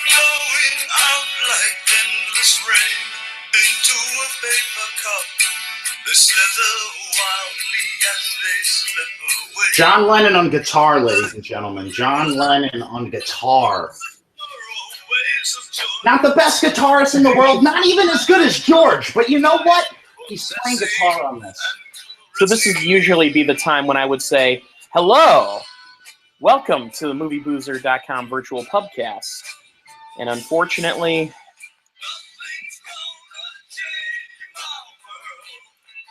Flowing out like endless rain into a paper cup. They slither wildly as they slip away. John Lennon on guitar, ladies and gentlemen. John Lennon on guitar. Not the best guitarist in the world, not even as good as George, but you know what? He's playing guitar on this. So this would usually be the time when I would say, hello, welcome to the movieboozer.com virtual pubcast. And unfortunately,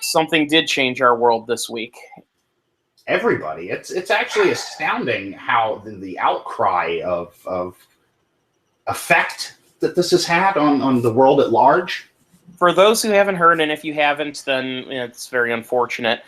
something did change our world this week. Everybody. It's actually astounding how the outcry of effect that this has had on the world at large. For those who haven't heard, and if you haven't, then it's very unfortunate.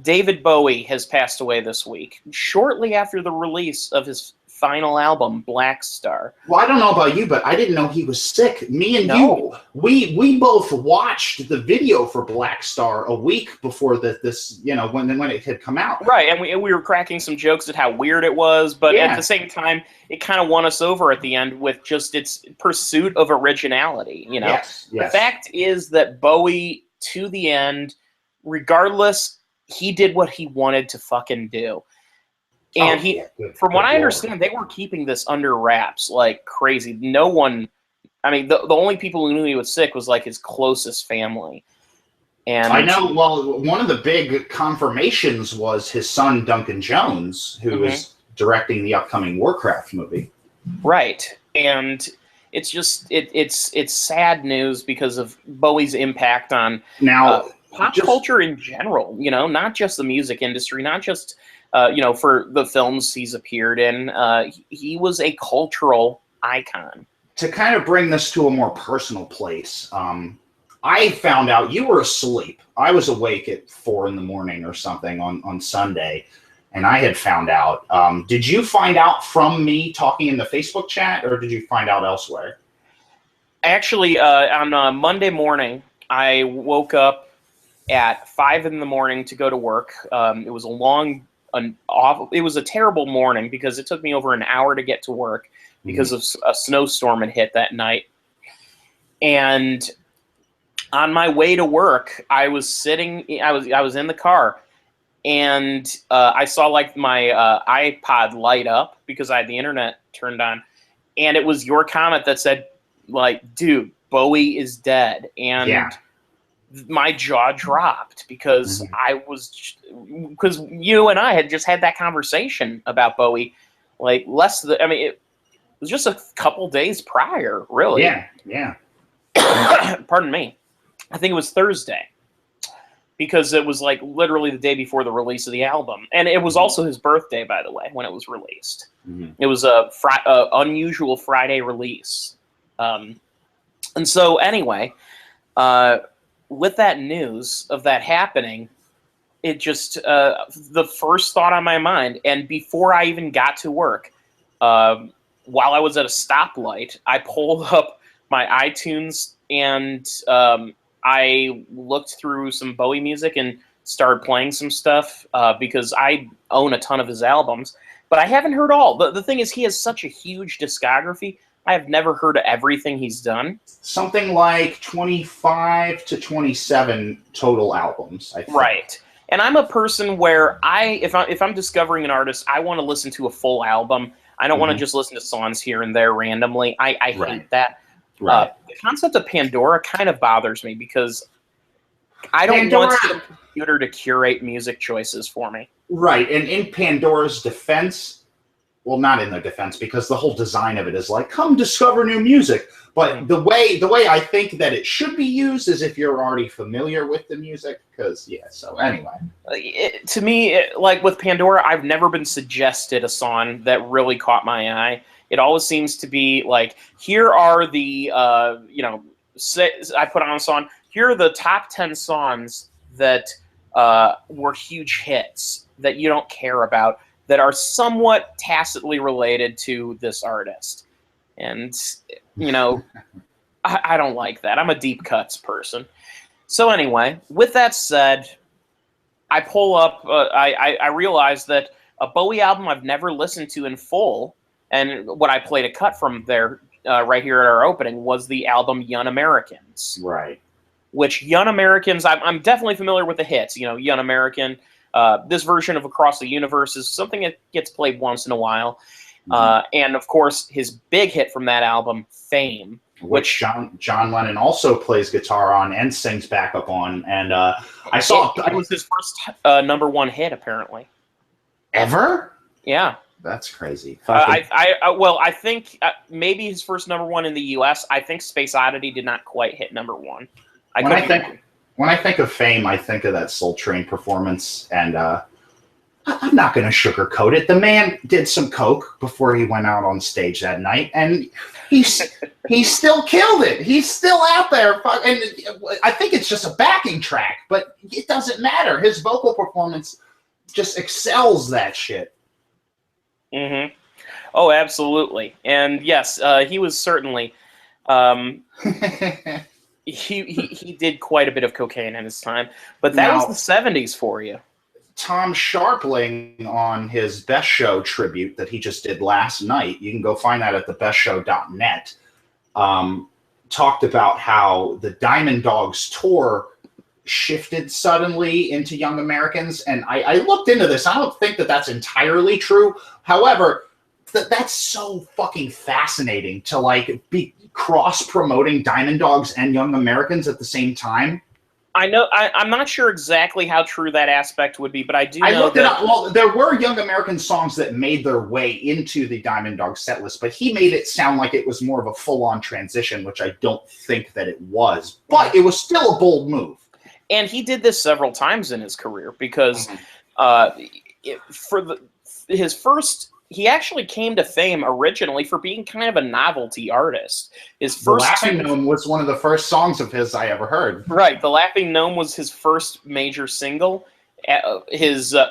David Bowie has passed away this week, shortly after the release of his final album, Black Star. Well, I don't know about you, but I didn't know he was sick. Me and you, we both watched the video for Black Star a week before this, when it had come out. Right, and we were cracking some jokes at how weird it was, but at the same time, it kind of won us over at the end with just its pursuit of originality, Yes. The fact is that Bowie, to the end, regardless, he did what he wanted to fucking do. And from what I understand, they were keeping this under wraps like crazy. No one, the only people who knew he was sick was like his closest family. And I know, well, one of the big confirmations was his son, Duncan Jones, who is directing the upcoming Warcraft movie. Right. And it's just, it's sad news because of Bowie's impact on pop culture in general, not just the music industry, not just... for the films he's appeared in, he was a cultural icon. To kind of bring this to a more personal place, I found out you were asleep. I was awake at 4 a.m. or something on Sunday, and I had found out. Did you find out from me talking in the Facebook chat, or did you find out elsewhere? Actually, on Monday morning, I woke up at 5 a.m. to go to work. It was it was a terrible morning because it took me over an hour to get to work because of a snowstorm had hit that night. And on my way to work, I was in the car, and I saw like my iPod light up because I had the internet turned on, and it was your comment that said, like, dude, Bowie is dead. And my jaw dropped because because you and I had just had that conversation about Bowie, like it was just a couple days prior, really. Yeah. Pardon me. I think it was Thursday because it was like literally the day before the release of the album, and it was also his birthday, by the way, when it was released. It was a unusual Friday release, and so anyway. With that news of that happening, it just, the first thought on my mind, and before I even got to work, while I was at a stoplight, I pulled up my iTunes and I looked through some Bowie music and started playing some stuff because I own a ton of his albums, but I haven't heard all. The thing is, he has such a huge discography. I have never heard of everything he's done. Something like 25 to 27 total albums, I think. Right. And I'm a person where if I'm discovering an artist, I want to listen to a full album. I don't want to just listen to songs here and there randomly. I hate that. Right. The concept of Pandora kind of bothers me because I don't want the computer to curate music choices for me. Right. And in Pandora's defense, well, not in their defense, because the whole design of it is like, come discover new music. But the way I think that it should be used is if you're already familiar with the music, because, so anyway. To me, like with Pandora, I've never been suggested a song that really caught my eye. It always seems to be like, here are the, I put on a song, here are the top 10 songs that were huge hits that you don't care about, that are somewhat tacitly related to this artist. And, I don't like that. I'm a deep cuts person. So anyway, with that said, I pull up, I realized that a Bowie album I've never listened to in full And what I played a cut from there right here at our opening was the album Young Americans. Right. Which Young Americans, I'm definitely familiar with the hits. Young American. This version of Across the Universe is something that gets played once in a while. And, of course, his big hit from that album, Fame. Which John Lennon also plays guitar on and sings backup on. And I saw... It was his first number one hit, apparently. Ever? Yeah. That's crazy. I think maybe his first number one in the U.S. I think Space Oddity did not quite hit number one. When I think of Fame, I think of that Soul Train performance, and I'm not going to sugarcoat it. The man did some coke before he went out on stage that night, and he still killed it. He's still out there, and I think it's just a backing track, but it doesn't matter. His vocal performance just excels that shit. Mm-hmm. Oh, absolutely. And yes, he was certainly he did quite a bit of cocaine in his time, but that was the 70s for you. Tom Sharpling, on his Best Show tribute that he just did last night, you can go find that at thebestshow.net, talked about how the Diamond Dogs tour shifted suddenly into Young Americans, and I looked into this. I don't think that that's entirely true. However, that's so fucking fascinating to like be cross-promoting Diamond Dogs and Young Americans at the same time. I know. I'm not sure exactly how true that aspect would be, but I do know that... Well, there were Young American songs that made their way into the Diamond Dog set list, but he made it sound like it was more of a full-on transition, which I don't think that it was. But it was still a bold move. And he did this several times in his career because his first... He actually came to fame originally for being kind of a novelty artist. His first The Laughing Gnome was one of the first songs of his I ever heard. Right, The Laughing Gnome was his first major single,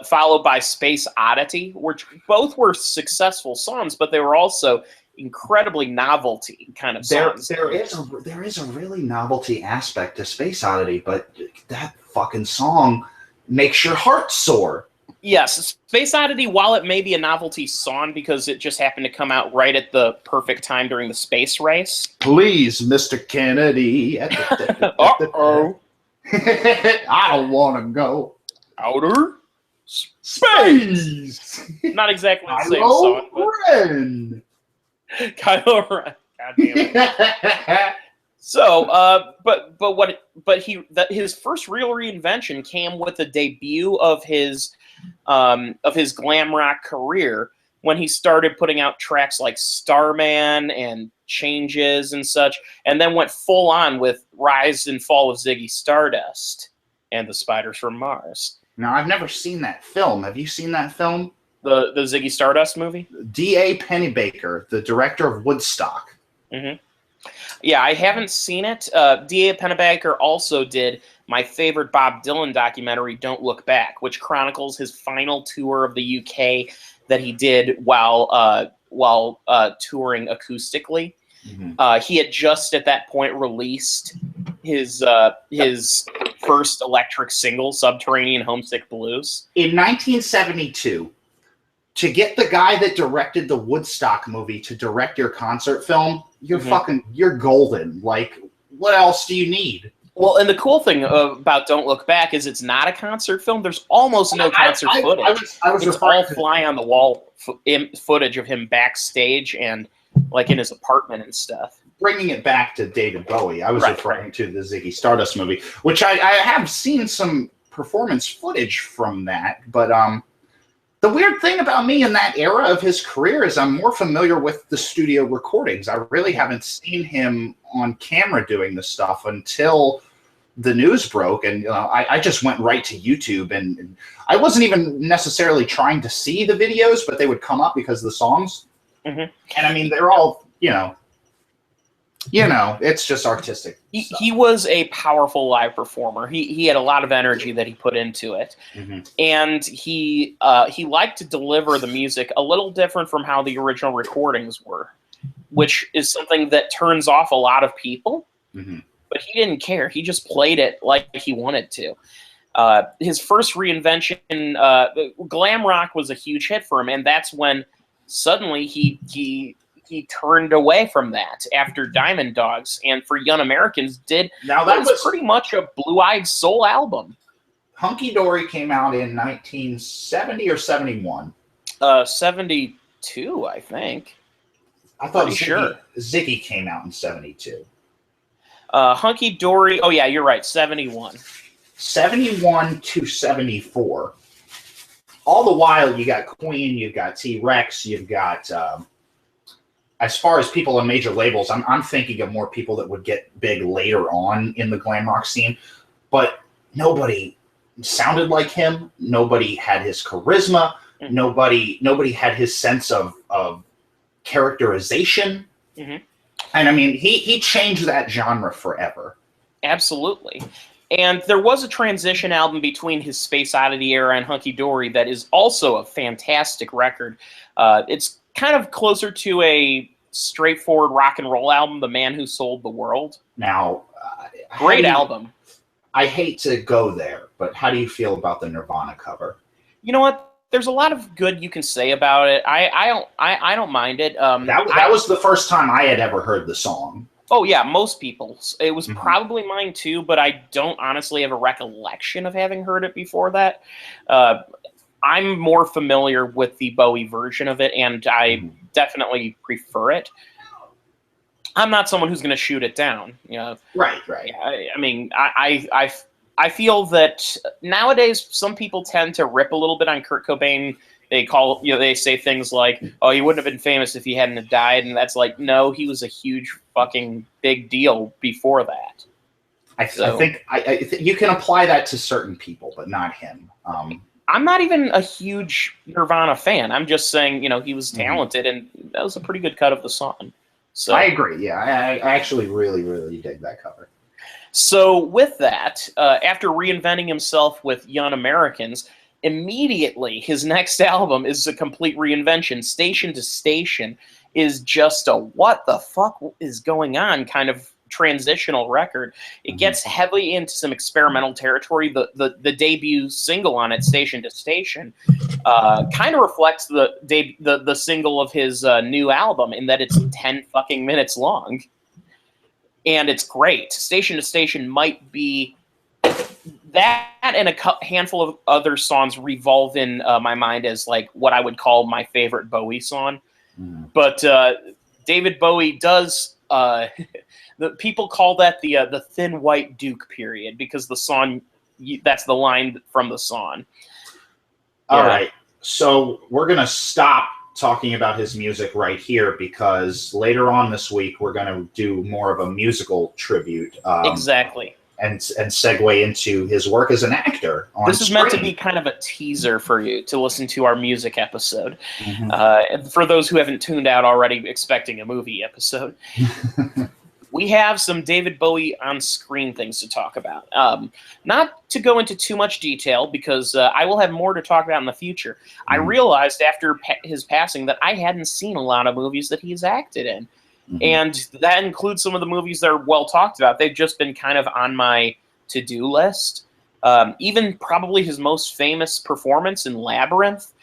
followed by Space Oddity, which both were successful songs, but they were also incredibly novelty kind of songs. There is a really novelty aspect to Space Oddity, but that fucking song makes your heart soar. Yes, Space Oddity, while it may be a novelty song because it just happened to come out right at the perfect time during the space race. Please, Mr. Kennedy. Uh-oh. I don't want to go. Outer space. Not exactly the same song. Ren. Kylo Ren. God damn it. So, his first real reinvention came with the debut of his glam rock career when he started putting out tracks like Starman and Changes and such, and then went full on with Rise and Fall of Ziggy Stardust and the Spiders from Mars. Now, I've never seen that film. Have you seen that film? The Ziggy Stardust movie? D.A. Pennebaker, the director of Woodstock. Mm-hmm. Yeah, I haven't seen it. D.A. Pennebaker also did my favorite Bob Dylan documentary, Don't Look Back, which chronicles his final tour of the UK that he did while touring acoustically. Mm-hmm. He had just at that point released his first electric single, Subterranean Homesick Blues. In 1972, to get the guy that directed the Woodstock movie to direct your concert film, you're golden. Like, what else do you need? Well, and the cool thing about Don't Look Back is it's not a concert film. There's almost no concert footage. It's all fly-on-the-wall footage of him backstage and, like, in his apartment and stuff. Bringing it back to David Bowie, I was referring to the Ziggy Stardust movie, which I have seen some performance footage from that, but the weird thing about me in that era of his career is I'm more familiar with the studio recordings. I really haven't seen him on camera doing this stuff until the news broke, and I just went right to YouTube, and I wasn't even necessarily trying to see the videos, but they would come up because of the songs. Mm-hmm. And I mean, they're all, it's just artistic. He was a powerful live performer. He had a lot of energy that he put into it. Mm-hmm. And he liked to deliver the music a little different from how the original recordings were, which is something that turns off a lot of people. Mm-hmm. But he didn't care. He just played it like he wanted to. His first reinvention, glam rock was a huge hit for him, and that's when suddenly he turned away from that after Diamond Dogs, and for Young Americans did Now that that was was pretty much a blue-eyed soul album. Hunky Dory came out in 1970 or 71. 72, I think. I thought Pretty sure. Ziggy came out in 72. Hunky Dory. Oh yeah, you're right. 71. 71 to 74. All the while, you got Queen, you've got T-Rex, you've got. As far as people on major labels, I'm thinking of more people that would get big later on in the glam rock scene, but nobody sounded like him. Nobody had his charisma. Mm-hmm. Nobody had his sense of characterization. Mm-hmm. And I mean, he changed that genre forever. Absolutely. And there was a transition album between his Space Oddity era and Hunky Dory that is also a fantastic record. It's kind of closer to a straightforward rock and roll album, The Man Who Sold the World. Now, great album. I hate to go there, but how do you feel about the Nirvana cover? You know what? There's a lot of good you can say about it. I don't mind it. That was the first time I had ever heard the song. Oh yeah, most people. It was probably mine too, but I don't honestly have a recollection of having heard it before that. I'm more familiar with the Bowie version of it, and I definitely prefer it. I'm not someone who's going to shoot it down. You know, right. I mean, I feel that nowadays some people tend to rip a little bit on Kurt Cobain. They say things like, "Oh, he wouldn't have been famous if he hadn't died," and that's like, no, he was a huge fucking big deal before that. I think you can apply that to certain people, but not him. I'm not even a huge Nirvana fan. I'm just saying, he was talented, and that was a pretty good cut of the song. So I agree. Yeah, I actually really, really dig that cover. So with that, after reinventing himself with Young Americans, immediately his next album is a complete reinvention. Station to Station is just a what the fuck is going on kind of transitional record. It gets heavily into some experimental territory. The debut single on it, Station to Station, kind of reflects the single of his new album in that it's 10 fucking minutes long. And it's great. Station to Station might be that, and a handful of other songs revolve in my mind as like what I would call my favorite Bowie song. But David Bowie does. The people call that the Thin White Duke period because the song, that's the line from the song. All right, so we're gonna stop talking about his music right here because later on this week we're gonna do more of a musical tribute. Exactly. And segue into his work as an actor on This is meant to be kind of a teaser for you to listen to our music episode. For those who haven't tuned out already expecting a movie episode. We have some David Bowie on-screen things to talk about. Not to go into too much detail, because I will have more to talk about in the future. I realized after his passing that I hadn't seen a lot of movies that he's acted in. And that includes some of the movies that are well talked about. They've just been kind of on my to-do list. Even probably his most famous performance in Labyrinth,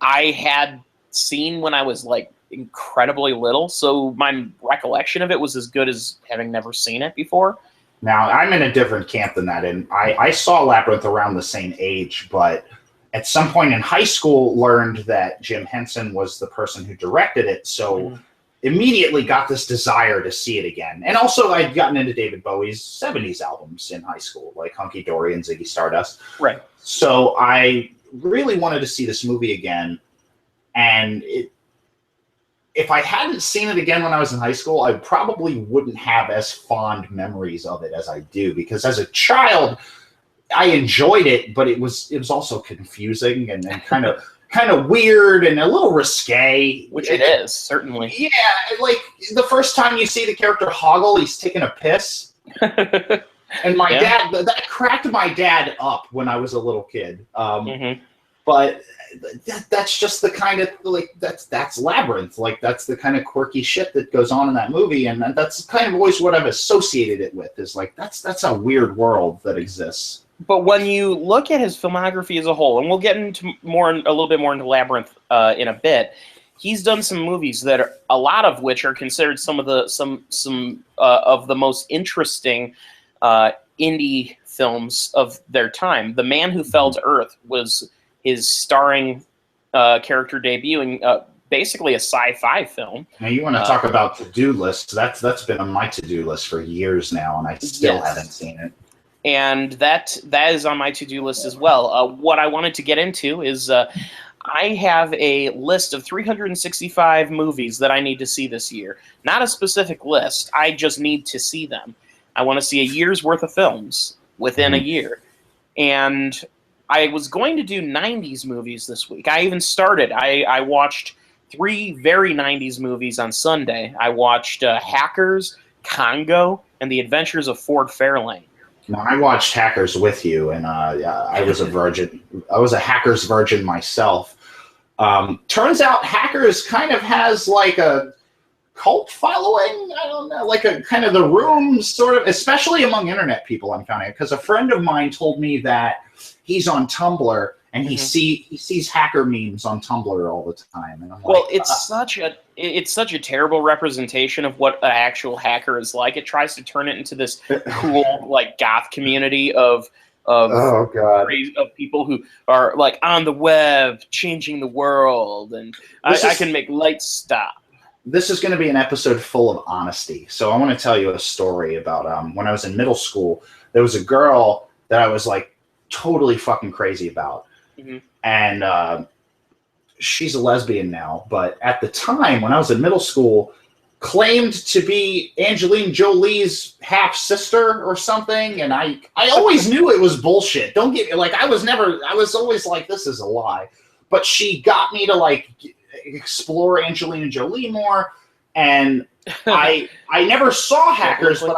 I had seen when I was like incredibly little, so my recollection of it was as good as having never seen it before. Now, I'm in a different camp than that, and I saw Labyrinth around the same age, but at some point in high school learned that Jim Henson was the person who directed it, so immediately got this desire to see it again. And also, I'd gotten into David Bowie's 70s albums in high school, like Hunky Dory and Ziggy Stardust. Right. So I really wanted to see this movie again, and if I hadn't seen it again when I was in high school, I probably wouldn't have as fond memories of it as I do, because as a child, I enjoyed it, but it was also confusing and kind of weird and a little risque. Which it is, certainly. Yeah, like the first time you see the character Hoggle, he's taking a piss. And my dad, that cracked my dad up when I was a little kid. But that's just the kind of, like, that's Labyrinth. Like, that's the kind of quirky shit that goes on in that movie, and that's kind of always what I've associated it with, is like, that's a weird world that exists. But when you look at his filmography as a whole, and we'll get into a little bit more into Labyrinth in a bit, he's done some movies that are, a lot of which are considered some of the most interesting indie films of their time. The Man Who Fell to Earth was his starring character debuting, basically a sci-fi film. Now you want to talk about to-do lists? That's been on my to-do list for years now, and I still haven't seen it. And that is on my to-do list as well. What I wanted to get into is I have a list of 365 movies that I need to see this year. Not a specific list. I just need to see them. I want to see a year's worth of films within a year. And I was going to do 90s movies this week. I even started. I watched 3 very 90s movies on Sunday. I watched Hackers, Congo, and The Adventures of Ford Fairlane. Now, I watched Hackers with you, and I was a virgin. I was a Hackers virgin myself. Turns out Hackers kind of has like a cult following. I don't know, like a kind of The Room sort of, especially among internet people. I'm finding it because a friend of mine told me that he's on Tumblr and he sees hacker memes on Tumblr all the time. And I'm well, like, it's such a terrible representation of what an actual hacker is like. It tries to turn it into this cool like goth community of oh god, of people who are like on the web changing the world, and I can make lights stop. This is going to be an episode full of honesty. So I want to tell you a story about when I was in middle school. There was a girl that I was like totally fucking crazy about. And she's a lesbian now, but at the time when I was in middle school, claimed to be Angelina Jolie's half sister or something, and I always knew it was bullshit. Don't get me like I was always like, this is a lie. But she got me to like explore Angelina Jolie more, and I never saw Hackers, but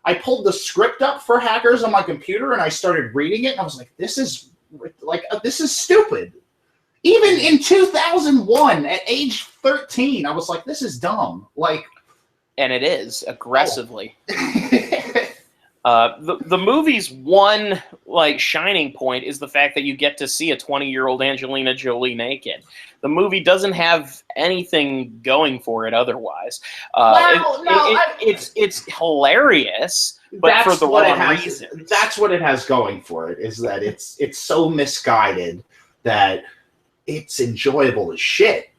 I pulled the script up for Hackers on my computer and I started reading it, and I was like, this is stupid. Even in 2001, at age 13, I was like, this is dumb. Like, and it is aggressively. The movie's one like shining point is the fact that you get to see a 20-year-old Angelina Jolie naked. The movie doesn't have anything going for it otherwise. It's hilarious, but for the wrong reason. That's what it has going for it, is that it's so misguided that it's enjoyable as shit.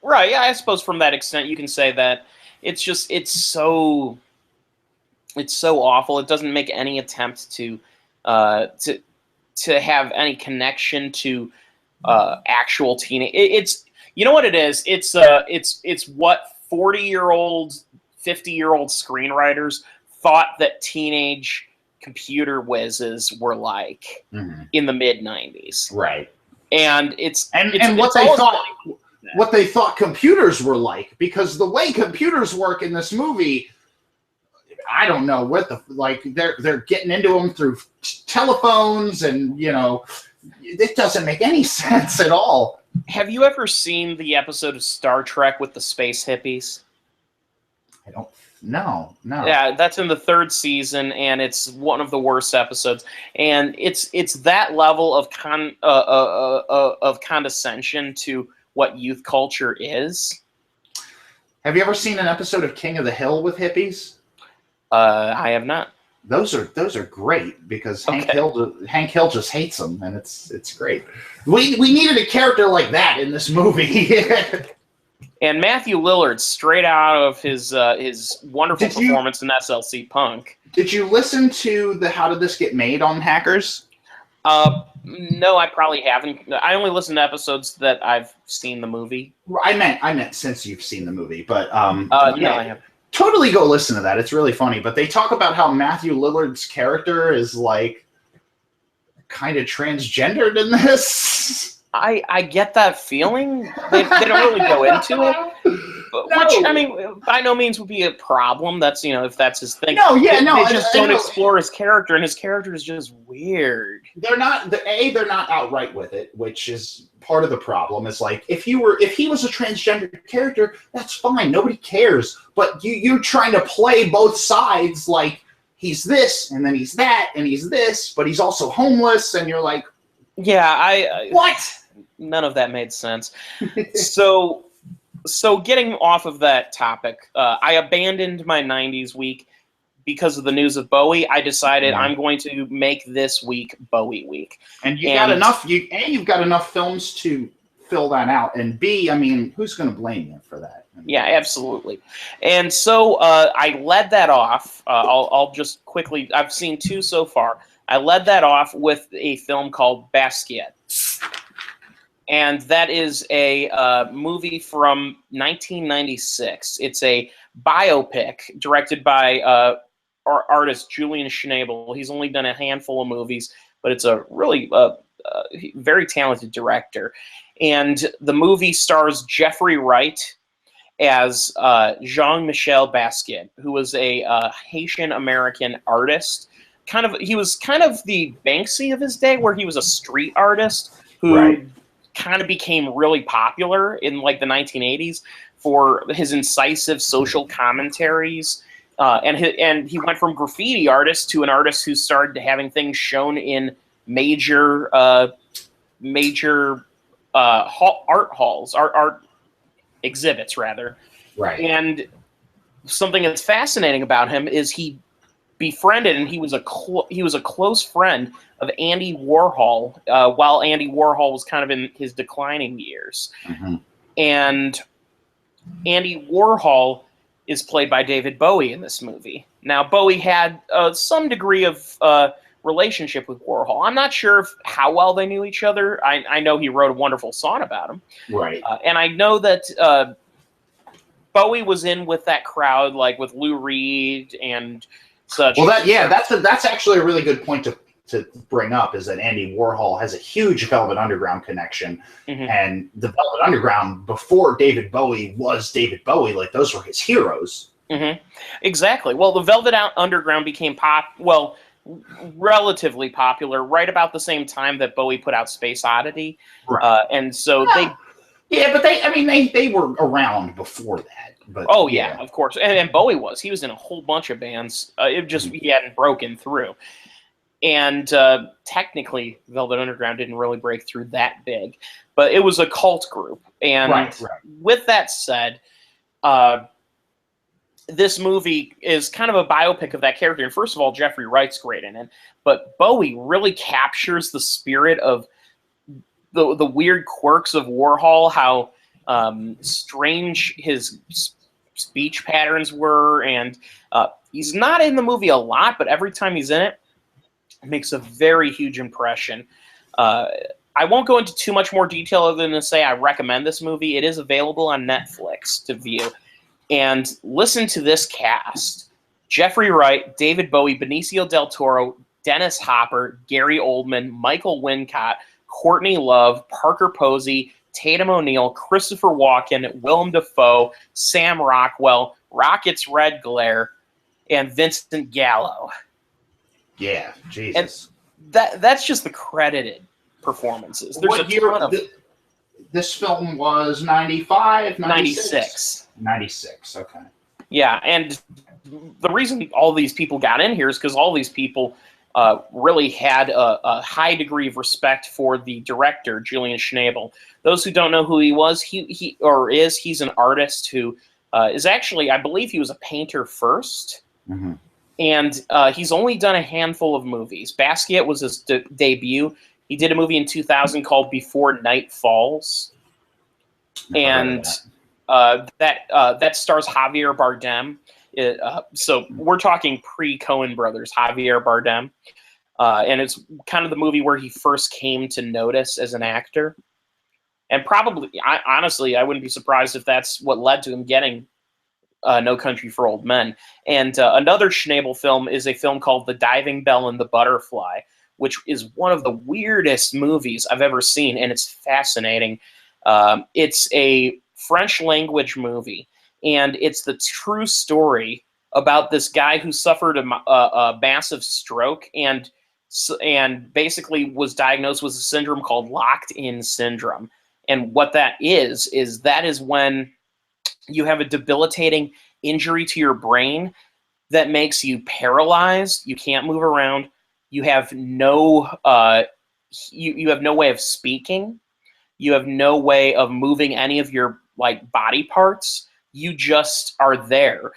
Right, yeah, I suppose from that extent you can say that it's so awful. It doesn't make any attempt to have any connection to actual teenage. It's you know what it is. It's what 40-year-old, 50-year-old screenwriters thought that teenage computer whizzes were like in the mid 90s. Right. And what they thought computers were like, because the way computers work in this movie, I don't know what they're getting into them through telephones, and it doesn't make any sense at all. Have you ever seen the episode of Star Trek with the space hippies? I don't. No. Yeah, that's in the 3rd season, and it's one of the worst episodes. And it's that level of condescension to what youth culture is. Have you ever seen an episode of King of the Hill with hippies? I have not. Those are great, because Hank Hill just hates them, and it's great. We needed a character like that in this movie. And Matthew Lillard, straight out of his wonderful performance in SLC Punk. Did you listen to the How Did This Get Made on Hackers? No, I probably haven't. I only listen to episodes that I've seen the movie. I meant since you've seen the movie, but no, I haven't. Totally go listen to that. It's really funny. But they talk about how Matthew Lillard's character is like kind of transgendered in this. I get that feeling. They don't really go into it, which I mean, by no means would be a problem. That's if that's his thing. They just don't explore his character, and his character is just weird. They're not outright with it, which is part of the problem. Is like if he was a transgender character, that's fine. Nobody cares. But you're trying to play both sides. Like he's this, and then he's that, and he's this, but he's also homeless, and you're like, yeah, what? none of that made sense. So getting off of that topic, I abandoned my 90s week because of the news of Bowie. I decided I'm going to make this week Bowie week. And got enough. You've got enough films to fill that out, and B, I mean, who's going to blame you for that? Yeah, absolutely. And so I led that off. I'll just quickly. I've seen 2 so far. I led that off with a film called Basquiat. And that is a movie from 1996. It's a biopic directed by artist Julian Schnabel. He's only done a handful of movies, but it's a really very talented director. And the movie stars Jeffrey Wright as Jean-Michel Basquiat, who was a Haitian-American artist. He was kind of the Banksy of his day, where he was a street artist who kind of became really popular in like the 1980s for his incisive social commentaries. And he went from graffiti artist to an artist who started having things shown in major art halls, art exhibits rather. Right. And something that's fascinating about him is he befriended, and he was a close friend of Andy Warhol while Andy Warhol was kind of in his declining years. Mm-hmm. And Andy Warhol is played by David Bowie in this movie. Now, Bowie had some degree of relationship with Warhol. I'm not sure how well they knew each other. I know he wrote a wonderful song about him. Right. And I know that Bowie was in with that crowd, like with Lou Reed and such. Well, that's actually a really good point to bring up, is that Andy Warhol has a huge Velvet Underground connection. Mm-hmm. And the Velvet Underground, before David Bowie was David Bowie, like those were his heroes. Mm-hmm. Exactly. Well, the Velvet Underground became relatively popular right about the same time that Bowie put out Space Oddity. Right. And so they were around before that. But of course. And Bowie he was in a whole bunch of bands. He hadn't broken through. And technically, Velvet Underground didn't really break through that big, but it was a cult group. And with that said, this movie is kind of a biopic of that character. And first of all, Jeffrey Wright's great in it, but Bowie really captures the spirit of the weird quirks of Warhol, how strange his speech patterns were. And he's not in the movie a lot, but every time he's in it, makes a very huge impression. I won't go into too much more detail other than to say I recommend this movie. It is available on Netflix to view. And listen to this cast: Jeffrey Wright, David Bowie, Benicio del Toro, Dennis Hopper, Gary Oldman, Michael Wincott, Courtney Love, Parker Posey, Tatum O'Neal, Christopher Walken, Willem Dafoe, Sam Rockwell, Rocket's Red Glare, and Vincent Gallo. Yeah, Jesus. And that's just the credited performances. There's what year of this film was? 95, 96. 96, okay. Yeah, and the reason all these people got in here is because all these people really had a high degree of respect for the director, Julian Schnabel. Those who don't know who he was, he's an artist who is actually, I believe he was a painter first. Mm-hmm. And he's only done a handful of movies. Basquiat was his debut. He did a movie in 2000 called Before Night Falls. And that stars Javier Bardem. So we're talking pre-Coen Brothers, Javier Bardem. And it's kind of the movie where he first came to notice as an actor. And probably, honestly, I wouldn't be surprised if that's what led to him getting No Country for Old Men. And another Schnabel film is a film called The Diving Bell and the Butterfly, which is one of the weirdest movies I've ever seen, and it's fascinating. It's a French language movie, and it's the true story about this guy who suffered a massive stroke and basically was diagnosed with a syndrome called locked-in syndrome. And what that is when you have a debilitating injury to your brain that makes you paralyzed. You can't move around. You have no you have no way of speaking. You have no way of moving any of your like body parts. You just are there.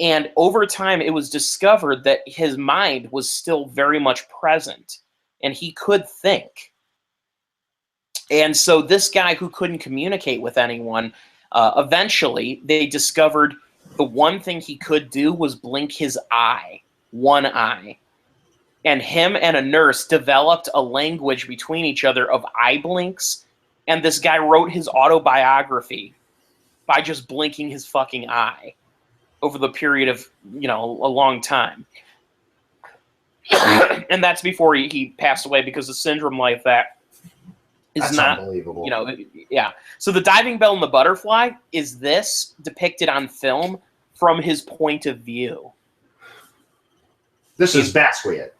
And over time, it was discovered that his mind was still very much present, and he could think. And so this guy who couldn't communicate with anyone, eventually they discovered the one thing he could do was blink his eye, one eye. And him and a nurse developed a language between each other of eye blinks, and this guy wrote his autobiography by just blinking his fucking eye over the period of, a long time. And that's before he passed away, because a syndrome like that is That's not unbelievable. Yeah. So the diving bell and the butterfly is this depicted on film from his point of view. This is Basquiat.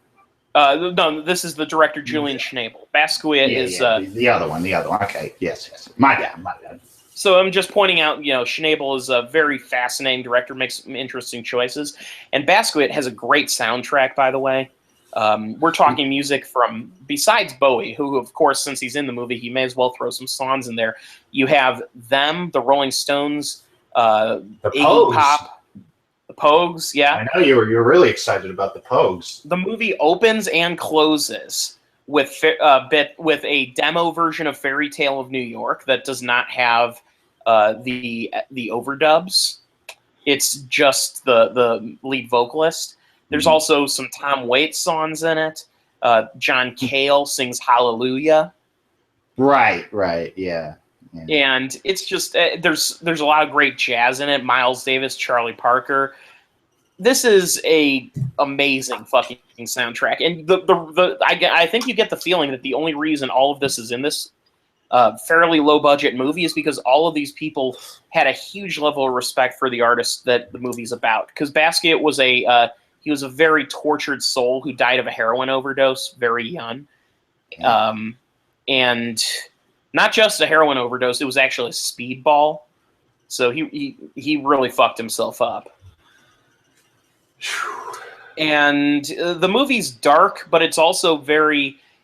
No, this is the director Julian Schnabel. Basquiat is the other one. Okay, yes. My bad. So I'm just pointing out, Schnabel is a very fascinating director, makes some interesting choices, and Basquiat has a great soundtrack, by the way. We're talking music from, besides Bowie, who, of course, since he's in the movie, he may as well throw some songs in there. You have them, the Rolling Stones, The Iggy Pogues. Pop, the Pogues, yeah. I know you're really excited about the Pogues. The movie opens and closes with a demo version of Fairy Tale of New York that does not have the overdubs. It's just the lead vocalist. There's also some Tom Waits songs in it. John Cale sings Hallelujah. Right, yeah. And it's just there's a lot of great jazz in it. Miles Davis, Charlie Parker. This is a amazing fucking soundtrack, and I think you get the feeling that the only reason all of this is in this fairly low budget movie is because all of these people had a huge level of respect for the artist that the movie's about. Because Basquiat was he was a very tortured soul who died of a heroin overdose very young, and not just a heroin overdose; it was actually a speedball. So he really fucked himself up. And the movie's dark, but it's also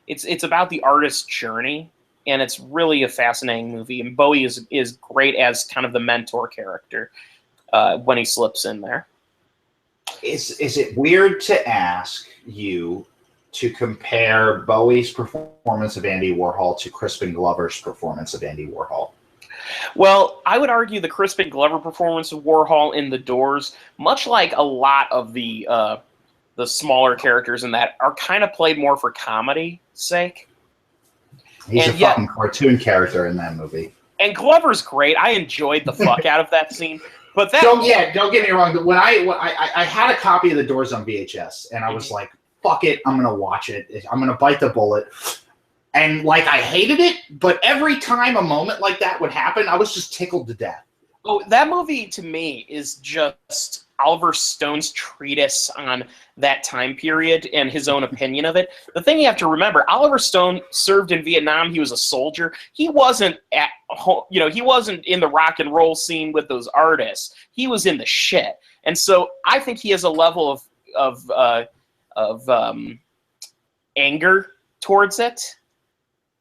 it's about the artist's journey, and it's really a fascinating movie. And Bowie is great as kind of the mentor character when he slips in there. Is it weird to ask you to compare Bowie's performance of Andy Warhol to Crispin Glover's performance of Andy Warhol? Well, I would argue the Crispin Glover performance of Warhol in The Doors, much like a lot of the smaller characters in that, are kind of played more for comedy's sake. He's a fucking cartoon character in that movie. And Glover's great. I enjoyed the fuck out of that scene. But that don't get me wrong. When I had a copy of The Doors on VHS, and I was like, fuck it, I'm gonna watch it. I'm gonna bite the bullet. And I hated it, but every time a moment like that would happen, I was just tickled to death. Oh, that movie to me is just Oliver Stone's treatise on that time period and his own opinion of it. The thing you have to remember, Oliver Stone served in Vietnam. He was a soldier. He wasn't at home, he wasn't in the rock and roll scene with those artists. He was in the shit. And so I think he has a level of anger towards it.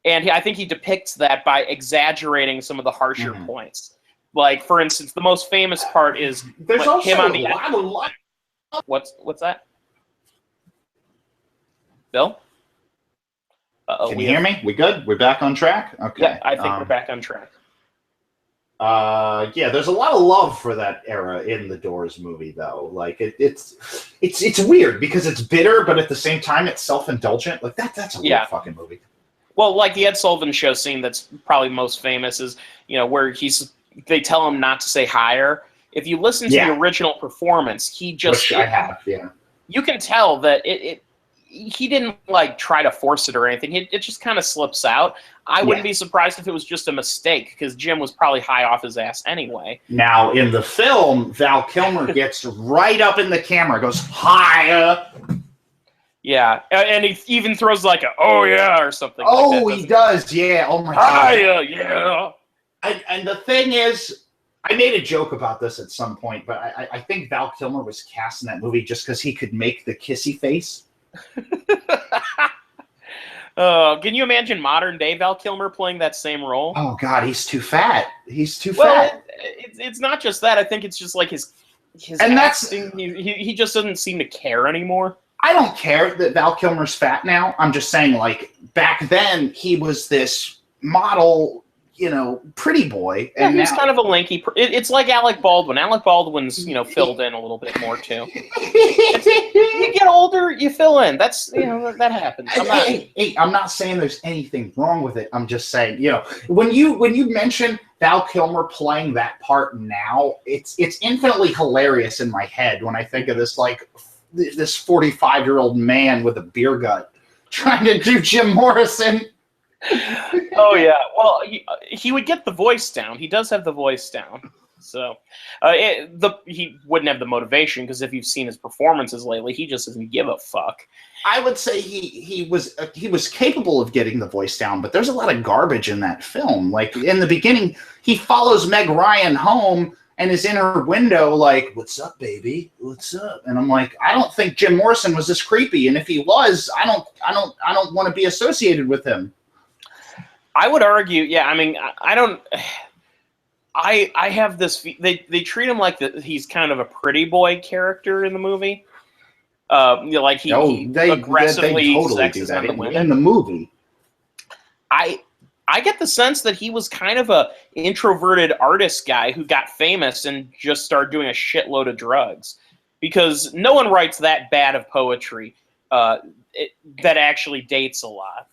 And I think he depicts that by exaggerating some of the harsher points. Like, for instance, the most famous part is there's also him on the a lot. What's that? Bill? Can you hear me? We good? We're back on track? Okay. Yeah, I think we're back on track. Yeah, there's a lot of love for that era in the Doors movie, though. It's weird because it's bitter, but at the same time, it's self-indulgent. That's a weird fucking movie. Well, like the Ed Sullivan Show scene that's probably most famous is, where they tell him not to say higher. If you listen to the original performance, he just... Which I have, yeah. You can tell that he didn't try to force it or anything. It just kind of slips out. I wouldn't be surprised if it was just a mistake, because Jim was probably high off his ass anyway. Now, in the film, Val Kilmer gets right up in the camera, goes, higher. Yeah, and he even throws a, oh yeah, or something like that. Oh, he does, yeah. Oh my God. Yeah. And the thing is, I made a joke about this at some point, but I think Val Kilmer was cast in that movie just because he could make the kissy face. Can you imagine modern day Val Kilmer playing that same role? Oh God, he's too fat. He's too Well, fat. it's not just that. I think it's just like his And acting. He just doesn't seem to care anymore. I don't care that Val Kilmer's fat now. I'm just saying, like, back then he was this model, pretty boy. Yeah, And he's now kind of a lanky. It's like Alec Baldwin. Alec Baldwin's filled in a little bit more too. You get older, you fill in. That's that happens. I'm not saying there's anything wrong with it. I'm just saying, when you mention Val Kilmer playing that part now, it's infinitely hilarious in my head when I think of this 45-year-old man with a beer gut trying to do Jim Morrison. Oh yeah, well he would get the voice down. He does have the voice down, so he wouldn't have the motivation, because if you've seen his performances lately, he just doesn't give a fuck. I would say he was capable of getting the voice down, but there's a lot of garbage in that film. Like in the beginning, he follows Meg Ryan home and is in her window like, "What's up, baby? What's up?" And I'm like, I don't think Jim Morrison was this creepy, and if he was, I don't want to be associated with him. I would argue, yeah. I mean, I don't. I have this. They treat him like he's kind of a pretty boy character in the movie. Like he aggressively they totally sexes do that on the women in the movie. I get the sense that he was kind of a introverted artist guy who got famous and just started doing a shitload of drugs, because no one writes that bad of poetry that actually dates a lot.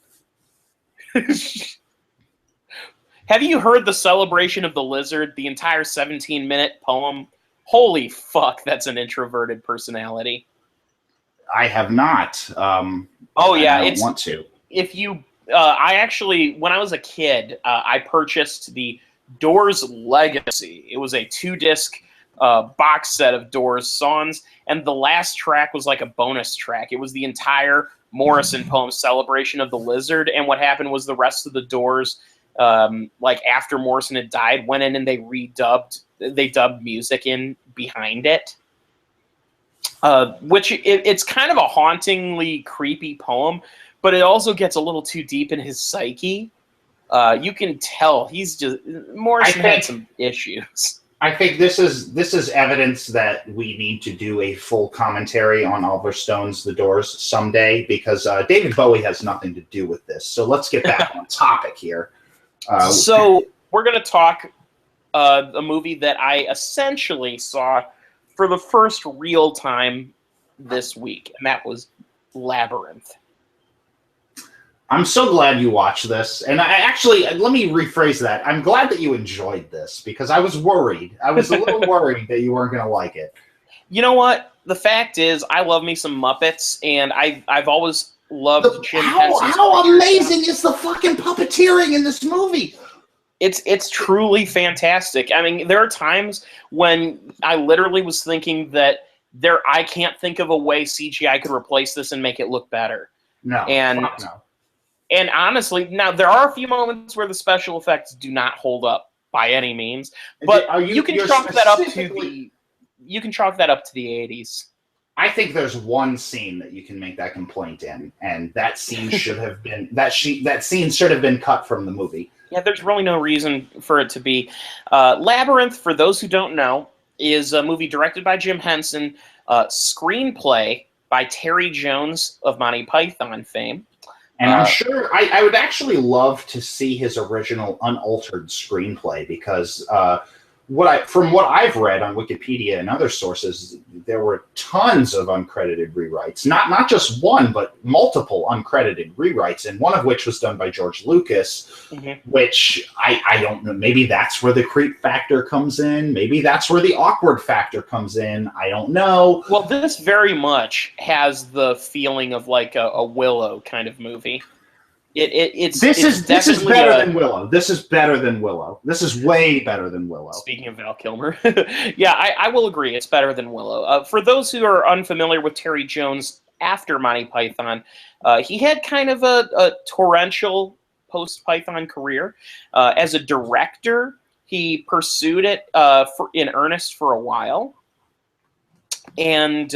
Have you heard The Celebration of the Lizard, the entire 17-minute poem? Holy fuck, that's an introverted personality. I have not. Oh yeah, I don't want to. If you, I actually, when I was a kid, I purchased the Doors Legacy. It was a 2-disc box set of Doors songs, and the last track was like a bonus track. It was the entire Morrison poem, Celebration of the Lizard, and what happened was the rest of the Doors, like after Morrison had died, went in and they dubbed music in behind it. Which it's kind of a hauntingly creepy poem, but it also gets a little too deep in his psyche. You can tell Morrison had some issues. I think this is evidence that we need to do a full commentary on Oliver Stone's The Doors someday, because David Bowie has nothing to do with this. So let's get back on topic here. So we're going to talk a movie that I essentially saw for the first real time this week, and that was Labyrinth. I'm so glad you watched this, and let me rephrase that. I'm glad that you enjoyed this, because I was worried. I was a little worried that you weren't going to like it. You know what? The fact is, I love me some Muppets, and I've always loved Jim Henson's. How amazing is the fucking puppeteering in this movie? It's truly fantastic. I mean, there are times when I literally was thinking that I can't think of a way CGI could replace this and make it look better. No, fuck no. And honestly, now there are a few moments where the special effects do not hold up by any means, but you can chalk that up to the 80s. I think there's one scene that you can make that complaint in, and that scene should have been that scene should have been cut from the movie. Yeah, there's really no reason for it to be. Labyrinth, for those who don't know, is a movie directed by Jim Henson, screenplay by Terry Jones of Monty Python fame. And I'm sure I would actually love to see his original unaltered screenplay, because from what I've read on Wikipedia and other sources, there were tons of uncredited rewrites. Not just one, but multiple uncredited rewrites, and one of which was done by George Lucas, which I don't know. Maybe that's where the creep factor comes in. Maybe that's where the awkward factor comes in. I don't know. Well, this very much has the feeling of like a Willow kind of movie. This is better than Willow. This is better than Willow. This is way better than Willow. Speaking of Val Kilmer, yeah, I will agree. It's better than Willow. For those who are unfamiliar with Terry Jones after Monty Python, he had kind of a torrential post-Python career. As a director, he pursued it in earnest for a while, and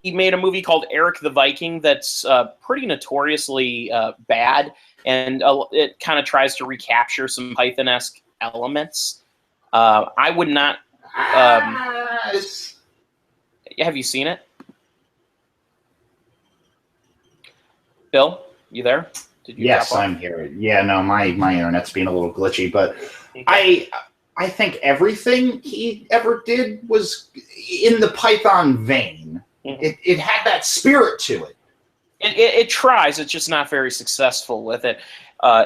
he made a movie called Eric the Viking that's pretty notoriously bad, and it kind of tries to recapture some Python-esque elements. I would not. Have you seen it, Bill? You there? Did you Yes, drop off? I'm here. Yeah, no, my internet's being a little glitchy, but Okay. I think everything he ever did was in the Python vein. Mhm. It had that spirit to it. It tries. It's just not very successful with it.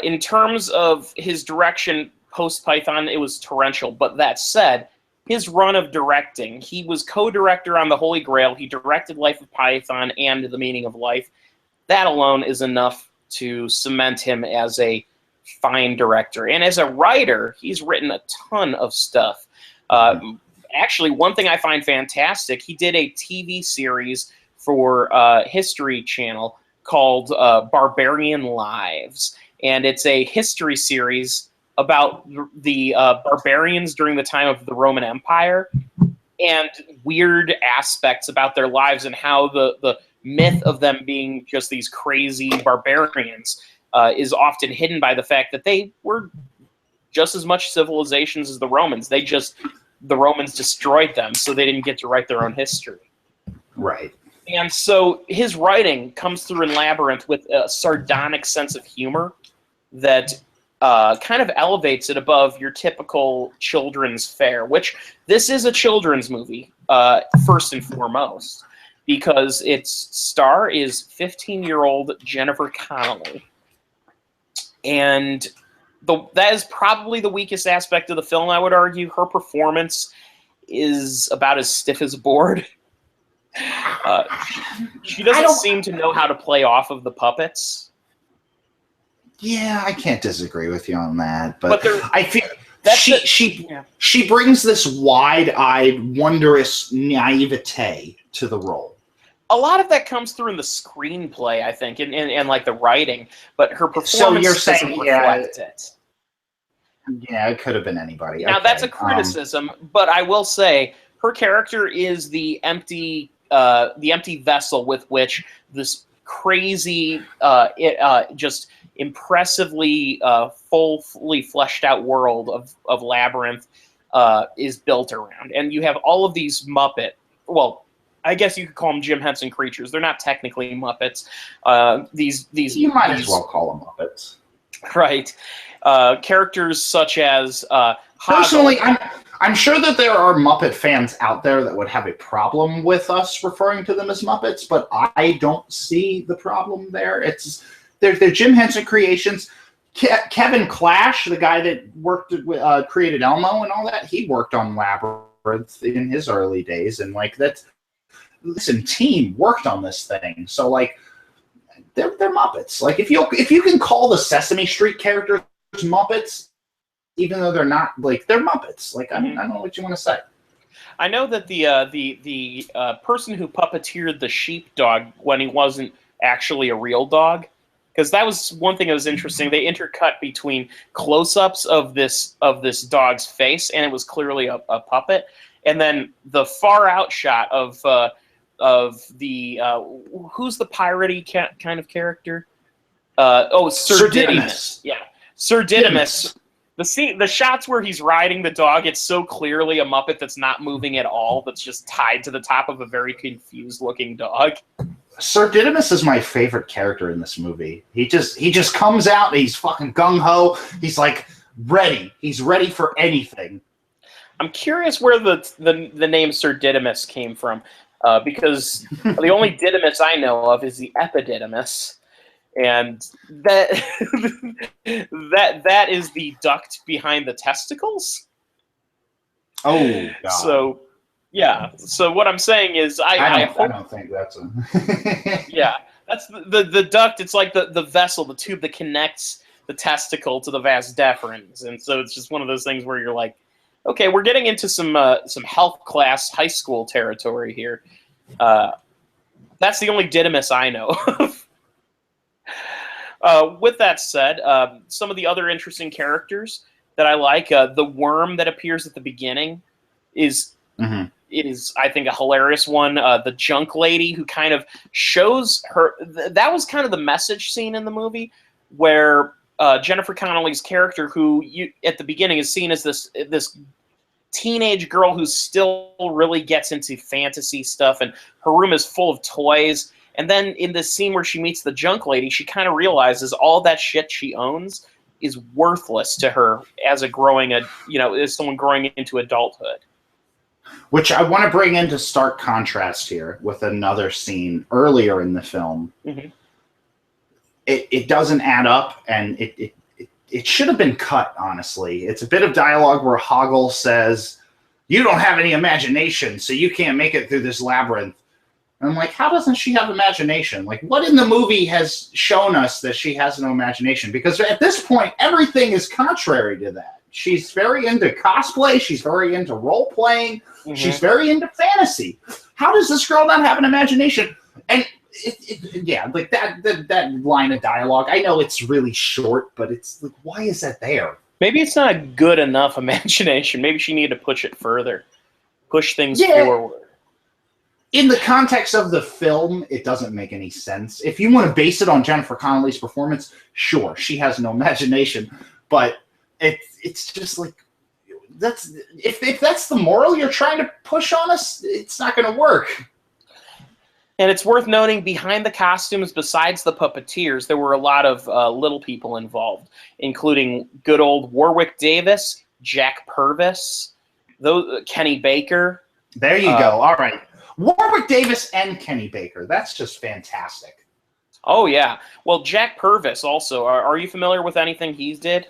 In terms of his direction post Python, it was torrential. But that said, his run of directing, he was co-director on The Holy Grail. He directed Life of Python and The Meaning of Life. That alone is enough to cement him as a fine director. And as a writer, he's written a ton of stuff. Actually, one thing I find fantastic, he did a TV series for History Channel called Barbarian Lives. And it's a history series about the barbarians during the time of the Roman Empire and weird aspects about their lives and how the myth of them being just these crazy barbarians is often hidden by the fact that they were just as much civilizations as the Romans. The Romans destroyed them, so they didn't get to write their own history. Right. And so his writing comes through in Labyrinth with a sardonic sense of humor that kind of elevates it above your typical children's fare, which this is a children's movie, first and foremost, because its star is 15-year-old Jennifer Connelly. And that is probably the weakest aspect of the film, I would argue. Her performance is about as stiff as a board. She doesn't seem to know how to play off of the puppets. Yeah, I can't disagree with you on that, but I feel she brings this wide-eyed, wondrous naivete to the role. A lot of that comes through in the screenplay, I think, and like the writing, but her performance doesn't reflect it. Yeah, it could have been anybody. Now, that's a criticism, but I will say her character is the empty vessel with which this crazy, just impressively fully fleshed out world of Labyrinth is built around. And you have all of these well, I guess you could call them Jim Henson creatures. They're not technically Muppets. You might as well call them Muppets. Right. Characters such as personally, I'm sure that there are Muppet fans out there that would have a problem with us referring to them as Muppets, but I don't see the problem there. They're Jim Henson creations. Kevin Clash, the guy that created Elmo and all that, he worked on Labyrinth in his early days, and team worked on this thing. So they're Muppets. If you can call the Sesame Street characters Muppets, even though they're not they're Muppets. I don't know what you want to say. I know that the person who puppeteered the sheepdog when he wasn't actually a real dog, because that was one thing that was interesting. They intercut between close-ups of this dog's face, and it was clearly a puppet, and then the far out shot of the who's the piratey kind of character? Sir Didymus. Yeah, Sir Didymus. The shots where he's riding the dog, it's so clearly a Muppet that's not moving at all, that's just tied to the top of a very confused-looking dog. Sir Didymus is my favorite character in this movie. He just comes out and he's fucking gung-ho. He's ready. He's ready for anything. I'm curious where the name Sir Didymus came from, because the only Didymus I know of is the Epididymus. And that is the duct behind the testicles. Oh, God. So, yeah. So what I'm saying is, I don't think that's a. Yeah, that's the duct. It's like the vessel, the tube that connects the testicle to the vas deferens, and so it's just one of those things where you're like, okay, we're getting into some health class high school territory here. That's the only Didymus I know of. With that said, some of the other interesting characters that I like, the worm that appears at the beginning is is, I think, a hilarious one. The junk lady who kind of shows her. That was kind of the message scene in the movie, where Jennifer Connelly's character, who at the beginning is seen as this teenage girl who still really gets into fantasy stuff, and her room is full of toys. And then in this scene where she meets the junk lady, she kind of realizes all that shit she owns is worthless to her as as someone growing into adulthood. Which I want to bring into stark contrast here with another scene earlier in the film. Mm-hmm. It doesn't add up, and it should have been cut, honestly. It's a bit of dialogue where Hoggle says, "You don't have any imagination, so you can't make it through this labyrinth." And I'm like, how doesn't she have imagination? Like, what in the movie has shown us that she has no imagination? Because at this point, everything is contrary to that. She's very into cosplay. She's very into role-playing. Mm-hmm. She's very into fantasy. How does this girl not have an imagination? And like that line of dialogue, I know it's really short, but it's like, why is that there? Maybe it's not a good enough imagination. Maybe she needed to push it further. Push things forward. In the context of the film, it doesn't make any sense. If you want to base it on Jennifer Connelly's performance, sure, she has no imagination. But it's just like, if that's the moral you're trying to push on us, it's not going to work. And it's worth noting, behind the costumes, besides the puppeteers, there were a lot of little people involved, including good old Warwick Davis, Jack Purvis, Kenny Baker. There you go. All right. Warwick Davis and Kenny Baker. That's just fantastic. Oh, yeah. Well, Jack Purvis also. Are you familiar with anything he did?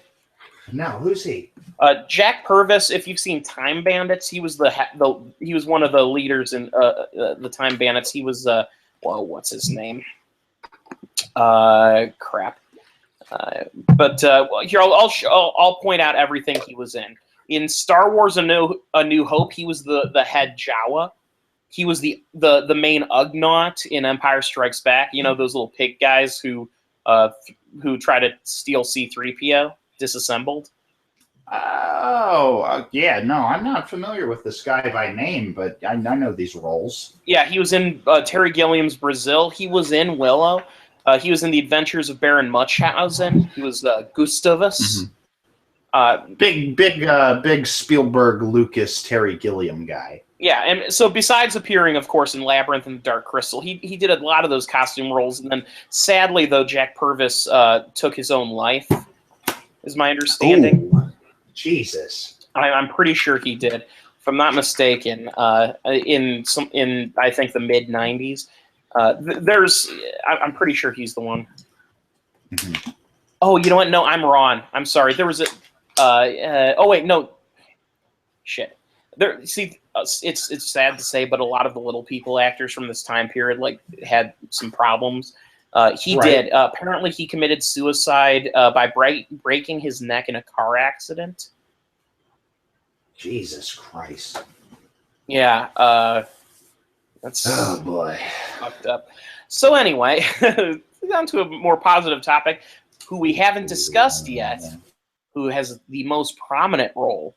No. Who's he? Jack Purvis, if you've seen Time Bandits, he was he was one of the leaders in the Time Bandits. He was, what's his name? Crap. But here, I'll point out everything he was in. In Star Wars: A New Hope, he was the head Jawa. He was the main Ugnaught in Empire Strikes Back. You know, those little pig guys who try to steal C-3PO, disassembled. Oh, yeah. No, I'm not familiar with this guy by name, but I know these roles. Yeah, he was in Terry Gilliam's Brazil. He was in Willow. He was in The Adventures of Baron Munchausen. He was Gustavus. Mm-hmm. Big Spielberg, Lucas, Terry Gilliam guy. Yeah, and so besides appearing, of course, in Labyrinth and Dark Crystal, he did a lot of those costume roles, and then sadly, though, Jack Purvis took his own life, is my understanding. Ooh, Jesus. I'm pretty sure he did, if I'm not mistaken, in I think the mid-'90s. I'm pretty sure he's the one. Mm-hmm. Oh, you know what? No, I'm wrong. I'm sorry. There was oh wait, no. Shit. It's sad to say, but a lot of the little people actors from this time period had some problems. He did. Apparently, he committed suicide by breaking his neck in a car accident. Jesus Christ. Yeah. That's oh boy, fucked up. So anyway, on to a more positive topic, who we haven't discussed yet, who has the most prominent role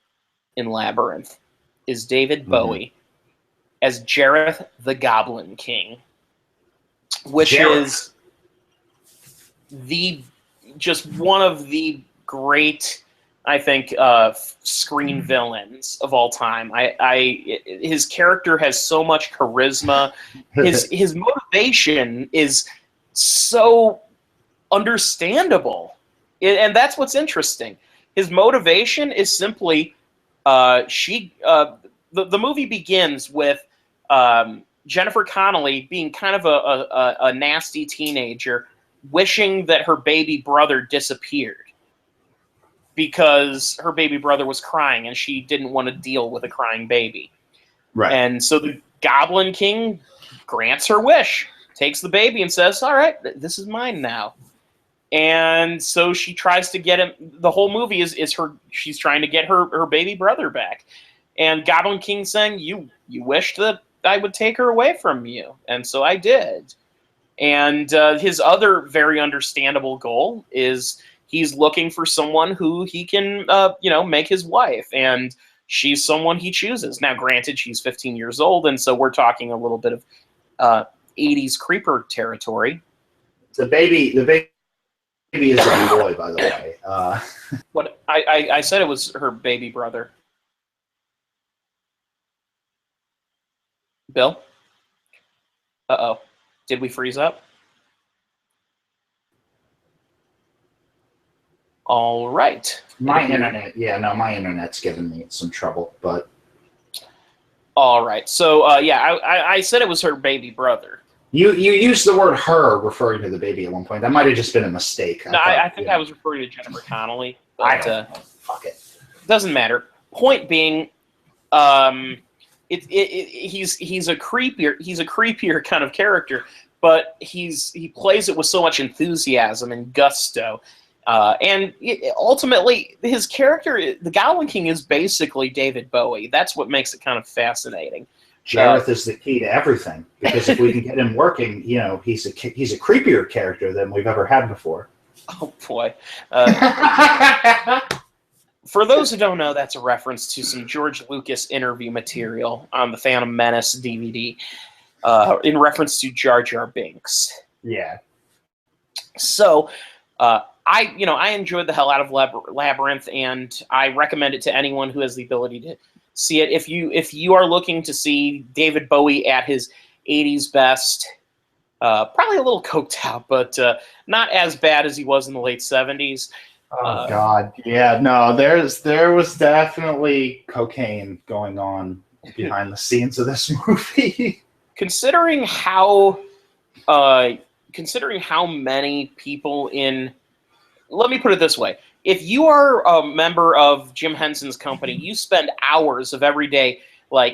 in Labyrinth, is David Bowie as Jareth the Goblin King, which is just one of the great, I think, screen villains of all time. His character has so much charisma. His motivation is so understandable, and that's what's interesting. His motivation is simply the movie begins with Jennifer Connelly being kind of a nasty teenager, wishing that her baby brother disappeared because her baby brother was crying and she didn't want to deal with a crying baby. Right. And so the Goblin King grants her wish, takes the baby and says, all right, this is mine now. And so she tries to get him. The whole movie is she's trying to get her baby brother back. And Goblin King saying, you wished that I would take her away from you. And so I did. And his other very understandable goal is he's looking for someone who he can, make his wife. And she's someone he chooses. Now, granted, she's 15 years old, and so we're talking a little bit of 80s creeper territory. The baby is a boy, by the way. What I said it was her baby brother. Bill? Uh-oh. Did we freeze up? All right. My internet's giving me some trouble, but... All right. So, I said it was her baby brother. You used the word "her" referring to the baby at one point. That might have just been a mistake. I think I was referring to Jennifer Connelly. But, I don't know. Fuck it. Doesn't matter. Point being, he's a creepier kind of character, but he plays it with so much enthusiasm and gusto. Ultimately, his character, the Goblin King, is basically David Bowie. That's what makes it kind of fascinating. Jareth is the key to everything, because if we can get him working, he's a creepier character than we've ever had before. Oh boy! For those who don't know, that's a reference to some George Lucas interview material on the Phantom Menace DVD, in reference to Jar Jar Binks. Yeah. So, I enjoyed the hell out of Labyrinth, and I recommend it to anyone who has the ability to see it. If you are looking to see David Bowie at his 80s best, probably a little coked out, but not as bad as he was in the late 70s. Oh God, yeah, no, there was definitely cocaine going on behind the scenes of this movie. Considering how many people in, let me put it this way. If you are a member of Jim Henson's company, you spend hours of every day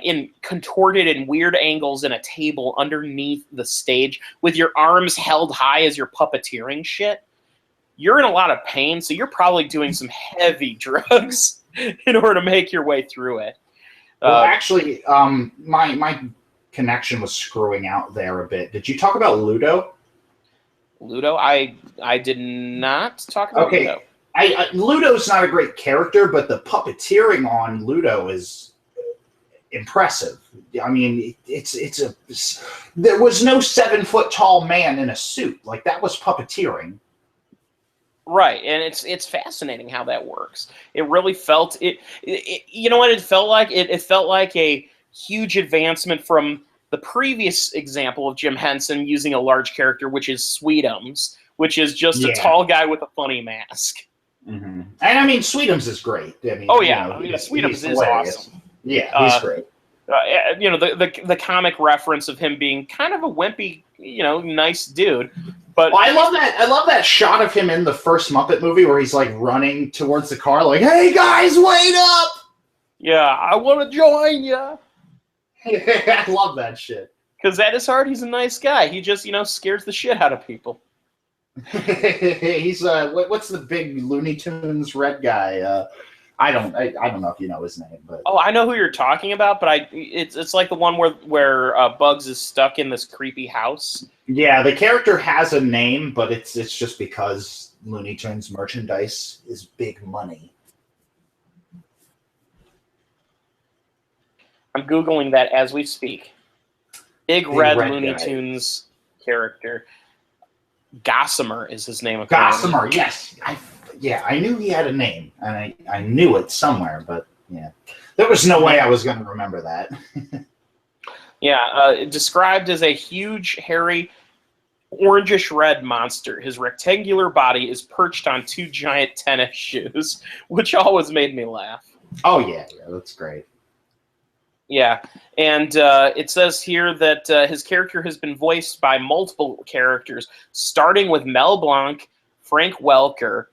in contorted and weird angles in a table underneath the stage with your arms held high as you're puppeteering shit. You're in a lot of pain, so you're probably doing some heavy drugs in order to make your way through it. Well, actually, my connection was screwing out there a bit. Did you talk about Ludo? Ludo? I did not talk about Ludo. Ludo's not a great character, but the puppeteering on Ludo is impressive. I mean, there was no 7-foot-tall man in a suit. That was puppeteering. Right, and it's fascinating how that works. It really felt it. You know what it felt like? It felt like a huge advancement from the previous example of Jim Henson using a large character, which is Sweetums, which is just a tall guy with a funny mask. Mm-hmm. And I mean, Sweetums is great. I mean, Sweetums is awesome. Yeah, he's great. The comic reference of him being kind of a wimpy, nice dude. But I love that shot of him in the first Muppet movie where he's running towards the car, "Hey guys, wait up!" Yeah, I want to join you. I love that shit. Because at his heart, he's a nice guy. He just, scares the shit out of people. He's what's the big Looney Tunes red guy? I don't know if you know his name, but I know who you're talking about, but it's like the one where Bugs is stuck in this creepy house. Yeah, the character has a name, but it's just because Looney Tunes merchandise is big money. I'm Googling that as we speak. Big red Looney guy. Tunes character. Gossamer is his name. Gossamer, yes. I knew he had a name, and I knew it somewhere, but yeah. There was no way I was going to remember that. Described as a huge, hairy, orangish-red monster. His rectangular body is perched on 2 giant tennis shoes, which always made me laugh. Oh, yeah, that's great. Yeah, and it says here that his character has been voiced by multiple characters, starting with Mel Blanc, Frank Welker,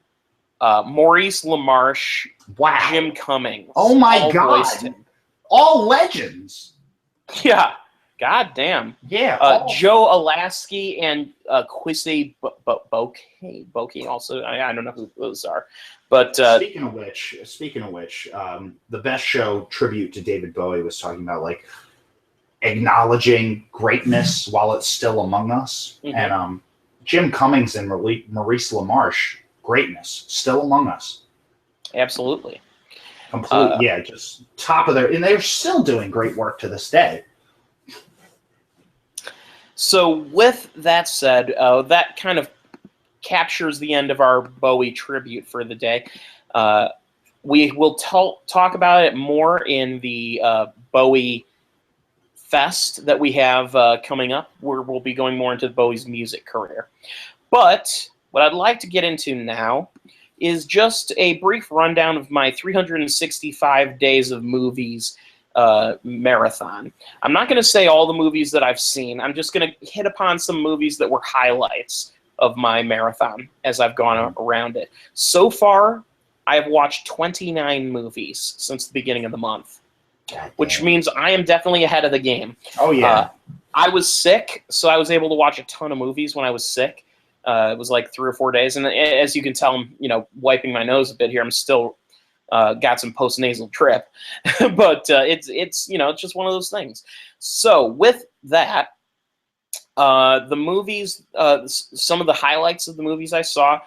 Maurice LaMarche, wow. Jim Cummings. Oh my God! All legends. Yeah, god damn. Yeah. Joe Alasky and Quissy Bokeh also. I don't know who those are. But speaking of which, the Best Show tribute to David Bowie was talking about acknowledging greatness while it's still among us, and Jim Cummings and Maurice LaMarche, greatness still among us. Absolutely. Yeah, just top of their, and they're still doing great work to this day. So with that said, that kind of captures the end of our Bowie tribute for the day. We will talk about it more in the Bowie Fest that we have coming up, where we'll be going more into Bowie's music career. But what I'd like to get into now is just a brief rundown of my 365 days of movies marathon. I'm not going to say all the movies that I've seen. I'm just going to hit upon some movies that were highlights of my marathon as I've gone around it. So far, I have watched 29 movies since the beginning of the month, which means I am definitely ahead of the game. Oh, yeah. I was sick, so I was able to watch a ton of movies when I was sick. It was like 3 or 4 days, and as you can tell, I'm wiping my nose a bit here. I'm still got some post-nasal drip, but it's just one of those things. So with that, the movies, some of the highlights of the movies I saw,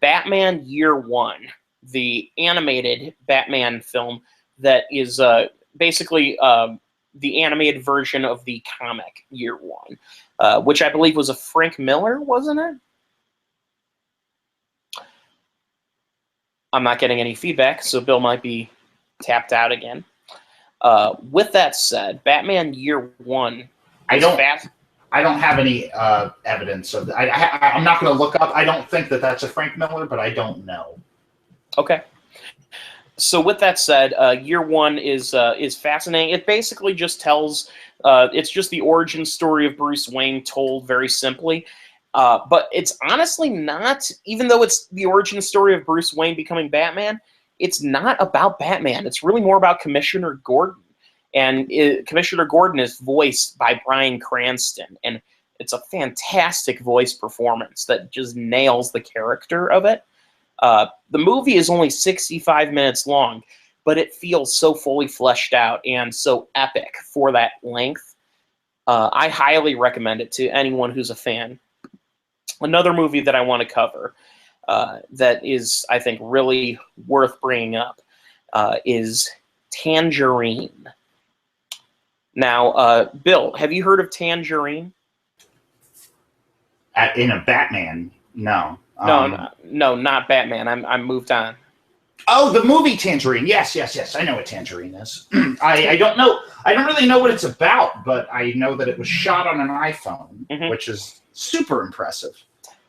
Batman Year One, the animated Batman film that is basically the animated version of the comic Year One, which I believe was a Frank Miller, wasn't it? I'm not getting any feedback, so Bill might be tapped out again. With that said, Batman Year One. I don't have any evidence of that. I'm not going to look up. I don't think that that's a Frank Miller, but I don't know. Okay. So with that said, Year One is fascinating. It basically just tells, it's just the origin story of Bruce Wayne told very simply. But it's honestly not, even though it's the origin story of Bruce Wayne becoming Batman, it's not about Batman. It's really more about Commissioner Gordon. And Commissioner Gordon is voiced by Bryan Cranston. And it's a fantastic voice performance that just nails the character of it. The movie is only 65 minutes long, but it feels so fully fleshed out and so epic for that length. I highly recommend it to anyone who's a fan. Another movie that I want to cover that is, I think, really worth bringing up is Tangerine. Now, Bill, have you heard of Tangerine? In a Batman? No. No, not Batman. I'm moved on. Oh, the movie Tangerine. Yes. I know what Tangerine is. I don't know. I don't really know what it's about, but I know that it was shot on an iPhone, which is super impressive.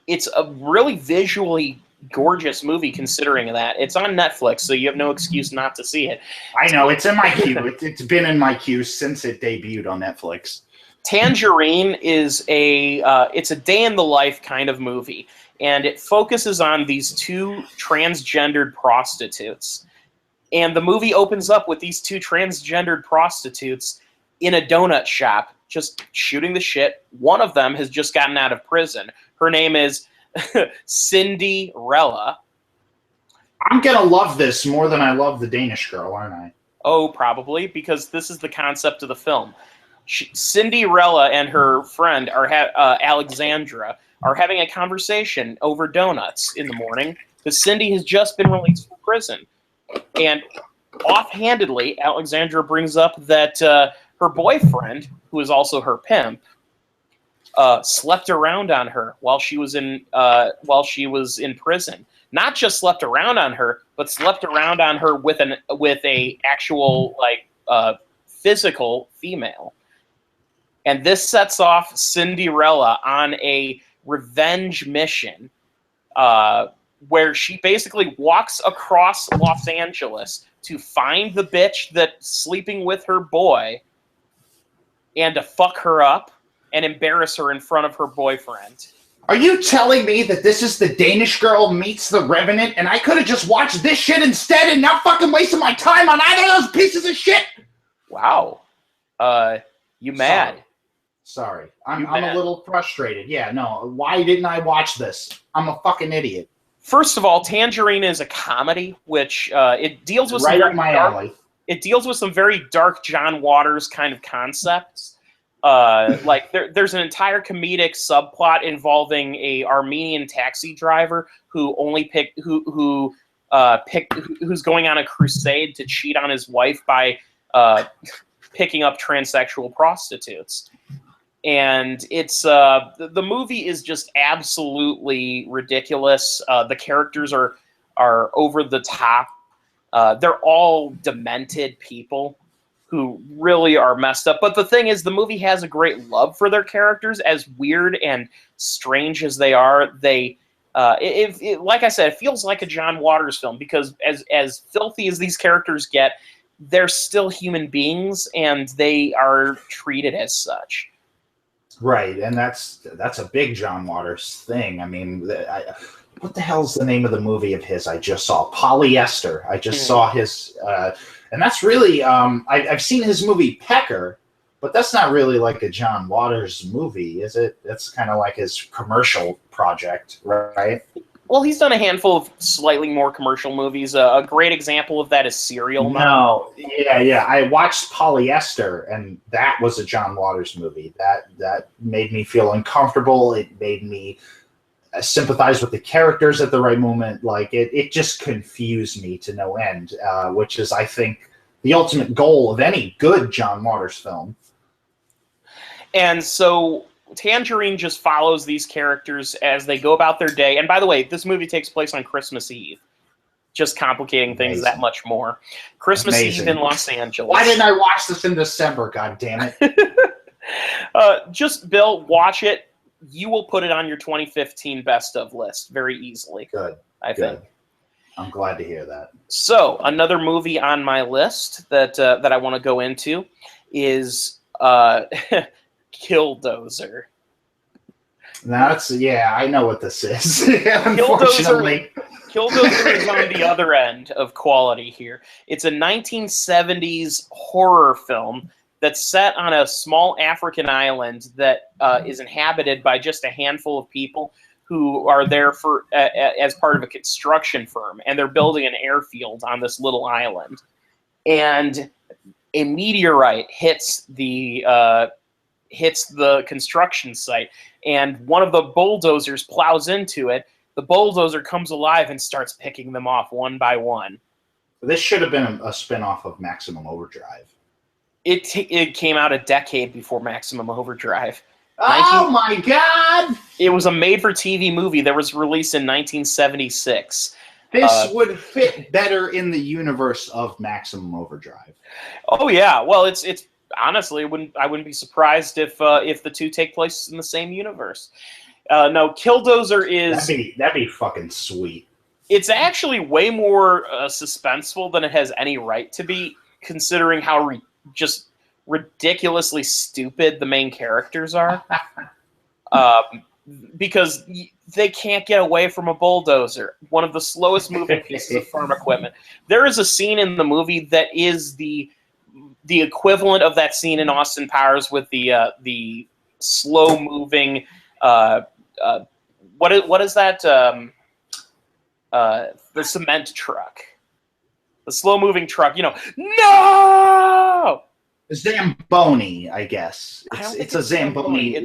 It's a really visually gorgeous movie considering that. It's on Netflix, so you have no excuse not to see it. I know. It's in my queue. It's been in my queue since it debuted on Netflix. Tangerine is it's a day in the life kind of movie, and it focuses on these two transgendered prostitutes. And the movie opens up with these two transgendered prostitutes in a donut shop just shooting the shit. One of them has just gotten out of prison. Her name is Cinderella. I'm going to love this more than I love the Danish Girl, aren't I? Oh, probably, because this is the concept of the film. Cinderella and her friend, Alexandra, are having a conversation over donuts in the morning because Cindy has just been released from prison. And offhandedly, Alexandra brings up that her boyfriend, who is also her pimp, slept around on her while she was in prison. Not just slept around on her, but slept around on her with a actual physical female. And this sets off Cinderella on a revenge mission where she basically walks across Los Angeles to find the bitch that's sleeping with her boy and to fuck her up and embarrass her in front of her boyfriend. Are you telling me that this is the Danish Girl meets the Revenant and I could have just watched this shit instead and not fucking wasted my time on either of those pieces of shit? Wow. You mad? Sorry. I'm a little frustrated. Yeah, no. Why didn't I watch this? I'm a fucking idiot. First of all, Tangerine is a comedy, which it deals with right up my alley. It deals with some very dark John Waters kind of concepts. There's an entire comedic subplot involving a Armenian taxi driver who who's going on a crusade to cheat on his wife by picking up transsexual prostitutes. And it's the movie is just absolutely ridiculous. The characters are over the top. They're all demented people who really are messed up. But the thing is, the movie has a great love for their characters, as weird and strange as they are. They like I said, it feels like a John Waters film, because as filthy as these characters get, they're still human beings, and they are treated as such. Right, and that's a big John Waters thing. I mean, what the hell's the name of the movie of his I just saw? Polyester. I just saw his, and that's really, I've seen his movie Pecker, but that's not really like a John Waters movie, is it? That's kind of like his commercial project, right? Well, he's done a handful of slightly more commercial movies. A great example of that is Serial. No, yeah. I watched Polyester, and that was a John Waters movie. That made me feel uncomfortable. It made me sympathize with the characters at the right moment. Like it just confused me to no end, which is, I think, the ultimate goal of any good John Waters film. And so Tangerine just follows these characters as they go about their day. And by the way, this movie takes place on Christmas Eve, just complicating things that much more. Christmas Eve in Los Angeles. Why didn't I watch this in December? God damn it! Just Bill, watch it. You will put it on your 2015 best of list very easily. Good. I think. I'm glad to hear that. So another movie on my list that I want to go into is Killdozer. I know what this is. Unfortunately. Killdozer is on the other end of quality here. It's a 1970s horror film that's set on a small African island that is inhabited by just a handful of people who are there for as part of a construction firm, and they're building an airfield on this little island. And a meteorite hits the construction site, and one of the bulldozers plows into it. The bulldozer comes alive and starts picking them off one by one. This should have been a spin-off of Maximum Overdrive. It came out a decade before Maximum Overdrive. Oh my God! It was a made-for-TV movie that was released in 1976. This would fit better in the universe of Maximum Overdrive. Oh yeah, well, it's honestly, I wouldn't be surprised if the two take place in the same universe. No, Killdozer is that'd be fucking sweet. It's actually way more suspenseful than it has any right to be, considering how just ridiculously stupid the main characters are. Because they can't get away from a bulldozer, one of the slowest moving pieces of farm equipment. There is a scene in the movie that is the equivalent of that scene in Austin Powers with the slow moving what is that the cement truck, the slow moving truck, no Zamboni, I guess. It's a Zamboni.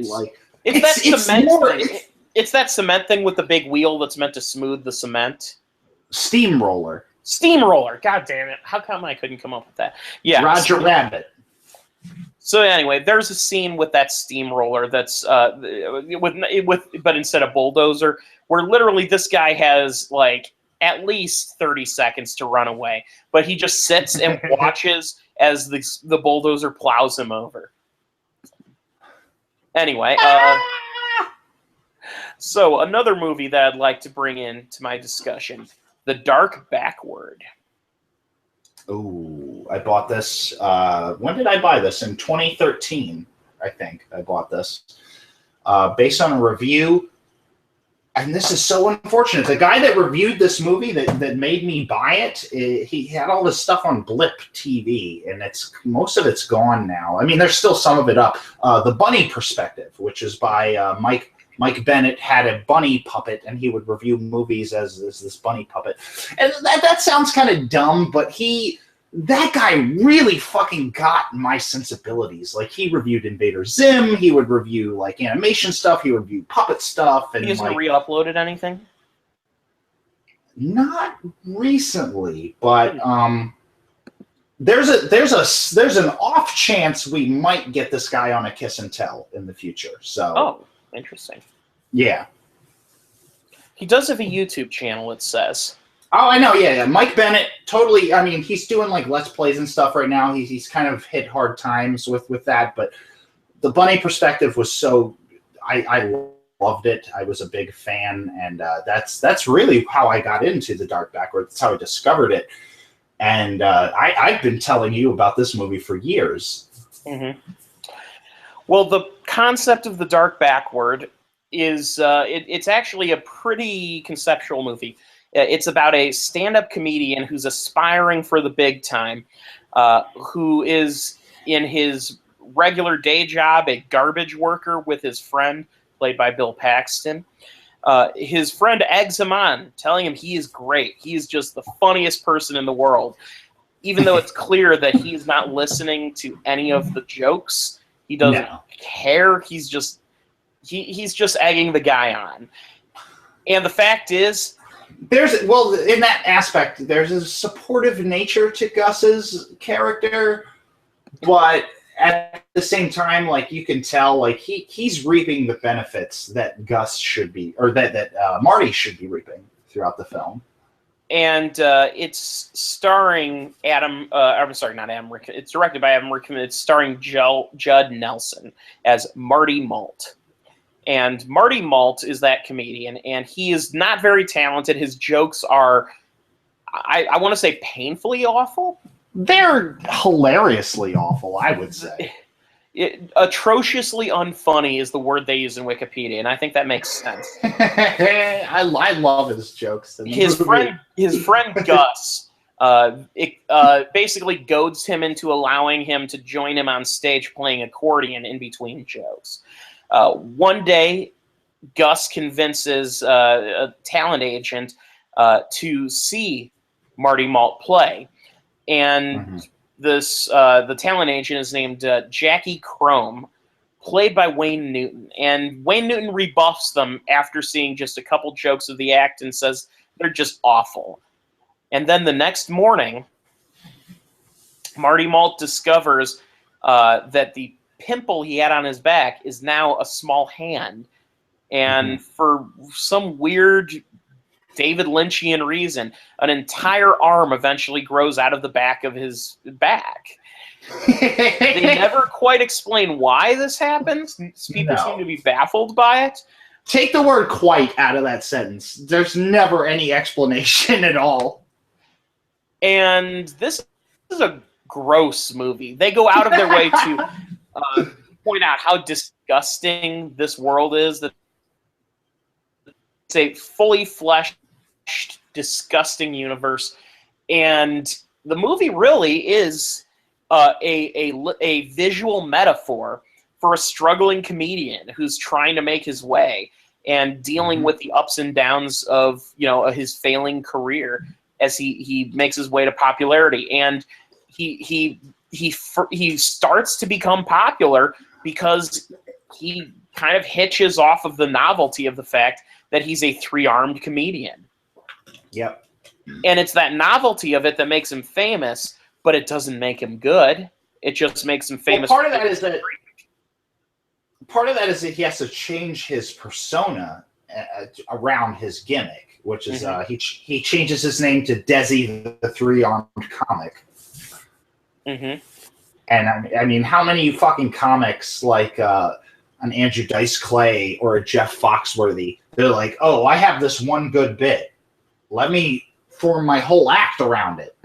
It's that cement thing with the big wheel that's meant to smooth the cement. Steamroller. God damn it! How come I couldn't come up with that? Yeah, Roger Rabbit. So anyway, there's a scene with that steamroller that's but instead of bulldozer, where literally this guy has like at least 30 seconds to run away, but he just sits and watches as the bulldozer plows him over. Anyway, so another movie that I'd like to bring into my discussion, The Dark Backward. Oh, I bought this. When did I buy this? In 2013, I think I bought this. Based on a review. And this is so unfortunate. The guy that reviewed this movie that made me buy it, he had all this stuff on Blip TV, and most of it's gone now. I mean, there's still some of it up. The Bunny Perspective, which is by Mike Bennett, had a bunny puppet, and he would review movies as this bunny puppet. And that sounds kind of dumb, but that guy really fucking got my sensibilities. Like, he reviewed Invader Zim, he would review like animation stuff, he would review puppet stuff, and he hasn't re-uploaded anything. Not recently, but there's an off chance we might get this guy on a Kiss and Tell in the future. So, Oh, interesting. Yeah. He does have a YouTube channel, it says. Oh, I know. Yeah. Mike Bennett, totally. I mean, he's doing like Let's Plays and stuff right now. He's kind of hit hard times with that, but the Bunny perspective was so. I loved it. I was a big fan, and that's really how I got into the Dark Backward. That's how I discovered it. And I've been telling you about this movie for years. Mm-hmm. Well, the concept of the Dark Backward is it's actually a pretty conceptual movie. It's about a stand-up comedian who's aspiring for the big time, who is in his regular day job a garbage worker with his friend, played by Bill Paxton. His friend eggs him on, telling him he is great. He is just the funniest person in the world. Even though it's clear that he's not listening to any of the jokes, he doesn't care. He's just egging the guy on. And the fact is, in that aspect, there's a supportive nature to Gus's character, but at the same time, like, you can tell, like, he's reaping the benefits that Gus should be, or that Marty should be reaping throughout the film. And it's starring I'm sorry, not Adam Rickman. It's directed by Adam Rickman. It's starring Judd Nelson as Marty Malt. And Marty Malt is that comedian, and he is not very talented. His jokes are, I want to say, painfully awful. They're hilariously awful, I would say. Atrociously unfunny is the word they use in Wikipedia, and I think that makes sense. I love his jokes. His friend Gus basically goads him into allowing him to join him on stage playing accordion in between jokes. One day, Gus convinces a talent agent to see Marty Malt play, and the talent agent is named Jackie Chrome, played by Wayne Newton. And Wayne Newton rebuffs them after seeing just a couple jokes of the act and says they're just awful. And then the next morning, Marty Malt discovers that the pimple he had on his back is now a small hand. And for some weird David Lynchian reason, an entire arm eventually grows out of the back of his back. They never quite explain why this happens. People seem to be baffled by it. Take the word "quite" out of that sentence. There's never any explanation at all. And this is a gross movie. They go out of their way to point out how disgusting this world is. That it's a fully fleshed, disgusting universe, and the movie really is a visual metaphor for a struggling comedian who's trying to make his way and dealing with the ups and downs of his failing career as he makes his way to popularity. And he starts to become popular because he kind of hitches off of the novelty of the fact that he's a three-armed comedian. Yep. And it's that novelty of it that makes him famous, but it doesn't make him good. It just makes him famous. Well, part of that is that he has to change his persona around his gimmick, which is he changes his name to Desi the Three-Armed Comic. And I mean, how many fucking comics like an Andrew Dice Clay or a Jeff Foxworthy, they're like, oh, I have this one good bit. Let me form my whole act around it.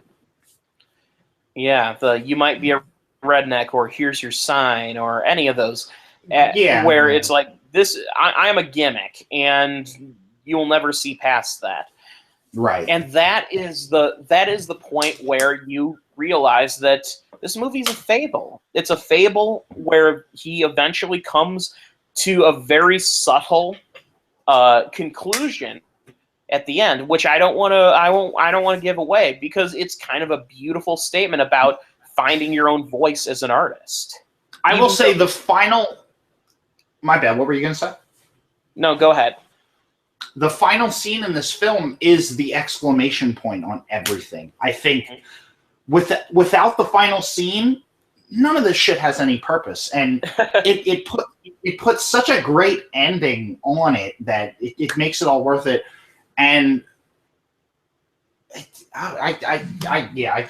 Yeah, you might be a redneck, or here's your sign, or any of those. Where it's like, this, I am a gimmick, and you'll never see past that. Right. And that is the point where you realize that this movie's a fable. It's a fable where he eventually comes to a very subtle conclusion at the end, which I don't want to give away, because it's kind of a beautiful statement about finding your own voice as an artist. I will say the final. My bad. What were you going to say? No, go ahead. the final scene in this film is the exclamation point on everything. I think without the final scene, none of this shit has any purpose, and it puts such a great ending on it that it makes it all worth it. And I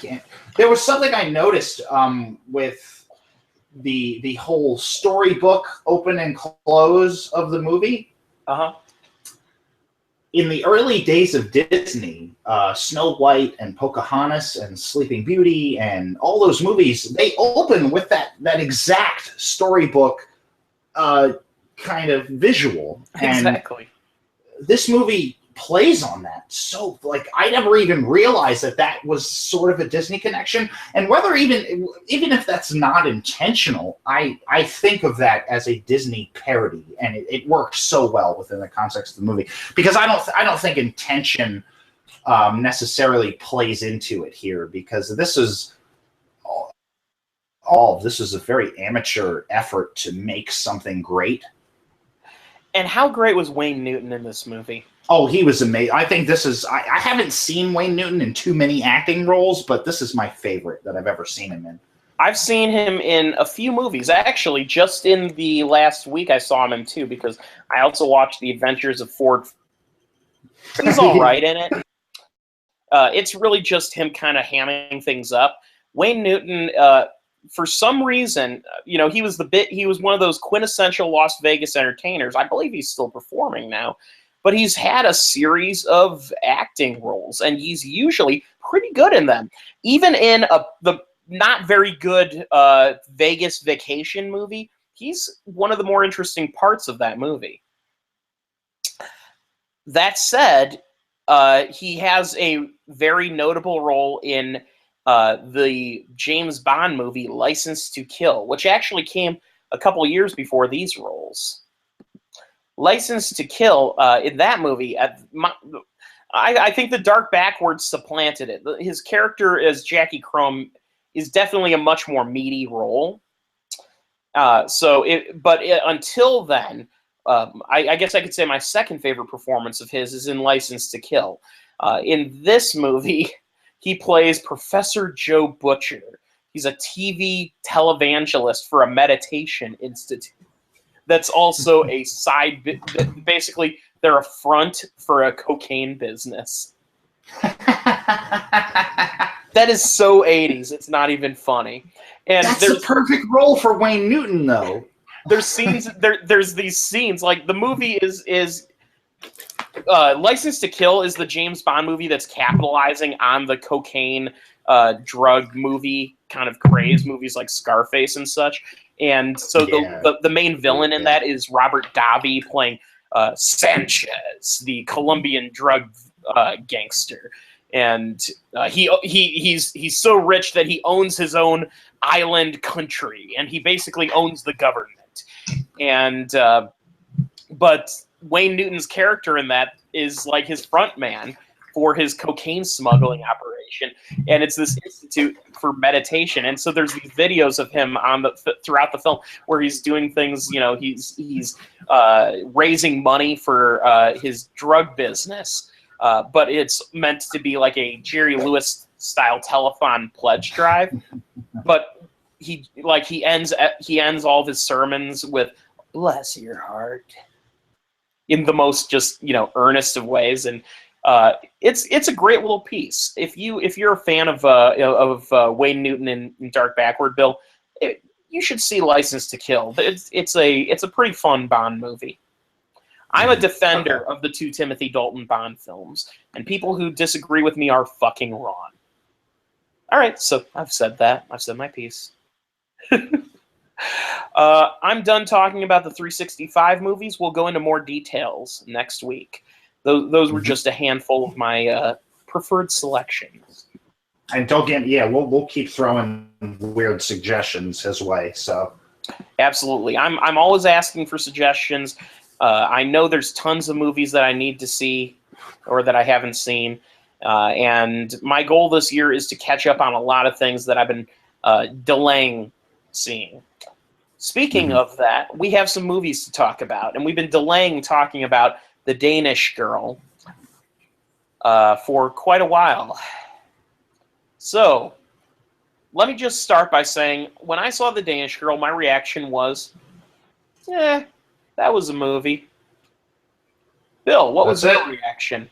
can't. There was something I noticed with the whole storybook open and close of the movie. In the early days of Disney, Snow White and Pocahontas and Sleeping Beauty and all those movies, they open with that exact storybook kind of visual. Exactly. And this movie plays on that. So, like, I never even realized that was sort of a Disney connection. And whether even if that's not intentional, I think of that as a Disney parody, and it worked so well within the context of the movie, because I don't think intention necessarily plays into it here, because this is a very amateur effort to make something great. And how great was Wayne Newton in this movie? Oh, he was amazing. I think this is... I haven't seen Wayne Newton in too many acting roles, but this is my favorite that I've ever seen him in. I've seen him in a few movies. Actually, just in the last week I saw him in two, because I also watched The Adventures of Ford. He's all right in it. It's really just him kind of hamming things up. Wayne Newton... for some reason, he was one of those quintessential Las Vegas entertainers. I believe he's still performing now, but he's had a series of acting roles, and he's usually pretty good in them. Even in the not very good Vegas Vacation movie, he's one of the more interesting parts of that movie. That said, he has a very notable role in the James Bond movie License to Kill, which actually came a couple years before these roles. License to Kill, in that movie, I think The Dark Backwards supplanted it. His character as Jackie Crumb is definitely a much more meaty role. Until then, I guess I could say my second favorite performance of his is in License to Kill. In this movie, he plays Professor Joe Butcher. He's a TV televangelist for a meditation institute. That's also a side... Basically, they're a front for a cocaine business. That is so 80s. It's not even funny. And that's the perfect role for Wayne Newton, though. There's scenes... There's these scenes. Like, the movie is License to Kill is the James Bond movie that's capitalizing on the cocaine drug movie kind of craze, movies like Scarface and such. And so the main villain in that is Robert Davi playing Sanchez, the Colombian drug gangster. And he's so rich that he owns his own island country, and he basically owns the government. And but Wayne Newton's character in that is like his front man for his cocaine smuggling operation, and it's this institute for meditation. And so there's these videos of him throughout the film where he's doing things. He's raising money for his drug business, but it's meant to be like a Jerry Lewis style telethon pledge drive. But he ends all of his sermons with "Bless your heart," in the most just earnest of ways, and it's a great little piece. If you're a fan of Wayne Newton in Dark Backward, Bill, you should see License to Kill. It's a pretty fun Bond movie. I'm a defender of the two Timothy Dalton Bond films, and people who disagree with me are fucking wrong. All right, so I've said that. I've said my piece. I'm done talking about the 365 movies. We'll go into more details next week. Those were just a handful of my preferred selections. And we'll keep throwing weird suggestions his way. So absolutely, I'm always asking for suggestions. I know there's tons of movies that I need to see or that I haven't seen, and my goal this year is to catch up on a lot of things that I've been delaying seeing. Speaking of that, we have some movies to talk about, and we've been delaying talking about The Danish Girl for quite a while. So, let me just start by saying, when I saw The Danish Girl, my reaction was, that was a movie. Bill, what was your reaction?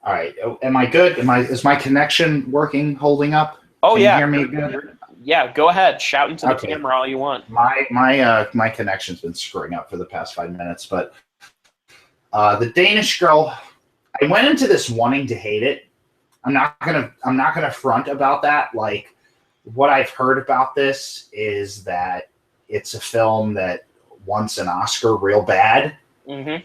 All right. Am I good? Is my connection working, holding up? Oh, Can yeah. you hear me good? Yeah, go ahead. Shout into the camera all you want. My connection's been screwing up for the past 5 minutes, but The Danish Girl, I went into this wanting to hate it. I'm not gonna front about that. Like, what I've heard about this is that it's a film that wants an Oscar real bad. Mm-hmm.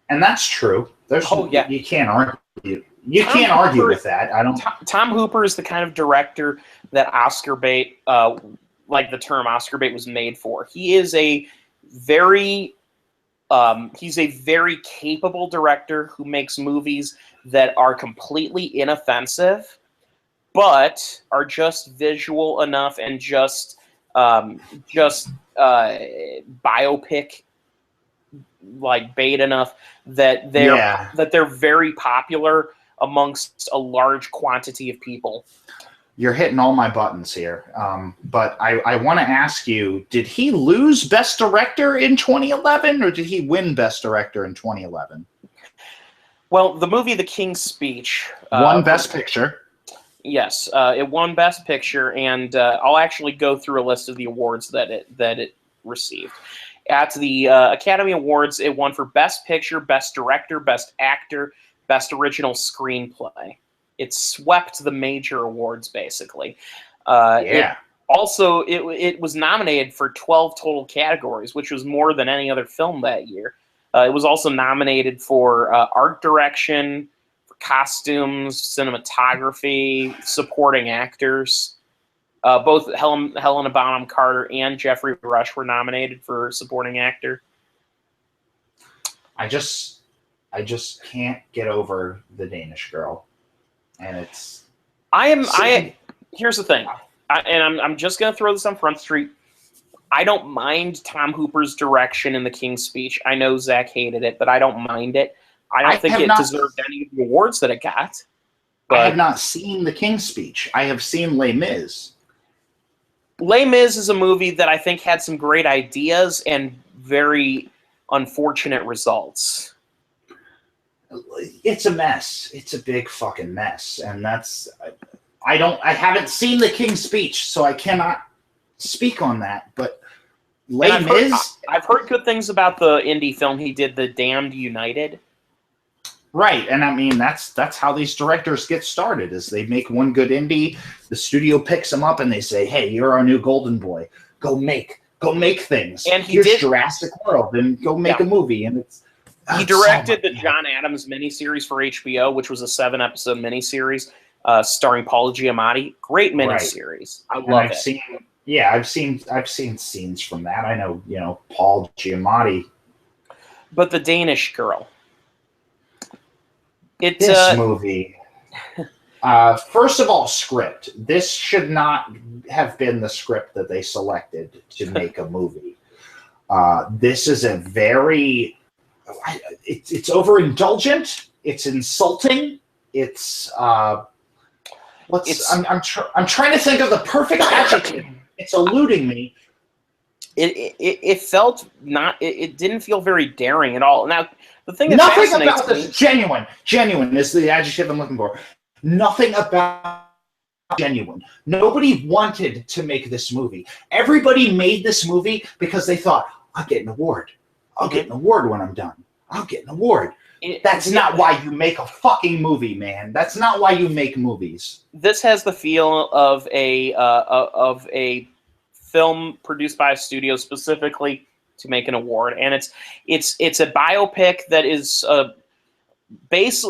And that's true. You can't argue. You can't argue with that. I don't. Tom Hooper is the kind of director that Oscar bait, like the term Oscar bait, was made for. He is a very, he's a very capable director who makes movies that are completely inoffensive, but are just visual enough and just biopic like bait enough that they're very popular amongst a large quantity of people. You're hitting all my buttons here. But I want to ask you, did he lose Best Director in 2011 or did he win Best Director in 2011? Well, the movie The King's Speech won Best Picture. Yes, it won Best Picture, and I'll actually go through a list of the awards that it received. At the Academy Awards, it won for Best Picture, Best Director, Best Actor, Best Original Screenplay. It swept the major awards, basically. It was nominated for 12 total categories, which was more than any other film that year. It was also nominated for art direction, for costumes, cinematography, supporting actors. Both Helena Bonham Carter and Jeffrey Rush were nominated for supporting actor. I just can't get over The Danish Girl, and it's. Here's the thing, I'm just gonna throw this on Front Street. I don't mind Tom Hooper's direction in The King's Speech. I know Zach hated it, but I don't mind it. I don't think it deserved any of the awards that it got. But I have not seen The King's Speech. I have seen Les Mis. Les Mis is a movie that I think had some great ideas and very unfortunate results. It's a mess. It's a big fucking mess, and that's. I haven't seen The King's Speech, so I cannot speak on that. But Les Mis, I've heard good things about the indie film he did, The Damned United. Right, and I mean that's how these directors get started. Is they make one good indie, the studio picks them up, and they say, "Hey, you're our new golden boy. Go make things." And here's Jurassic World, and go make a movie. And it's he directed the John Adams miniseries for HBO, which was a 7-episode miniseries starring Paul Giamatti. Great miniseries. I love it. I've seen scenes from that. I know Paul Giamatti. But The Danish Girl. This movie, first of all, script. This should not have been the script that they selected to make a movie. This is a very, it's overindulgent. It's insulting. It's I'm trying to think of the perfect adjective. It's eluding me. It felt not. It didn't feel very daring at all. Now. The thing that Nothing about this genuine is the adjective I'm looking for. Nothing about genuine. Nobody wanted to make this movie. Everybody made this movie because they thought, I'll get an award. I'll get an award when I'm done. I'll get an award. That's not why you make a fucking movie, man. That's not why you make movies. This has the feel of a film produced by a studio specifically to make an award, and it's a biopic that is based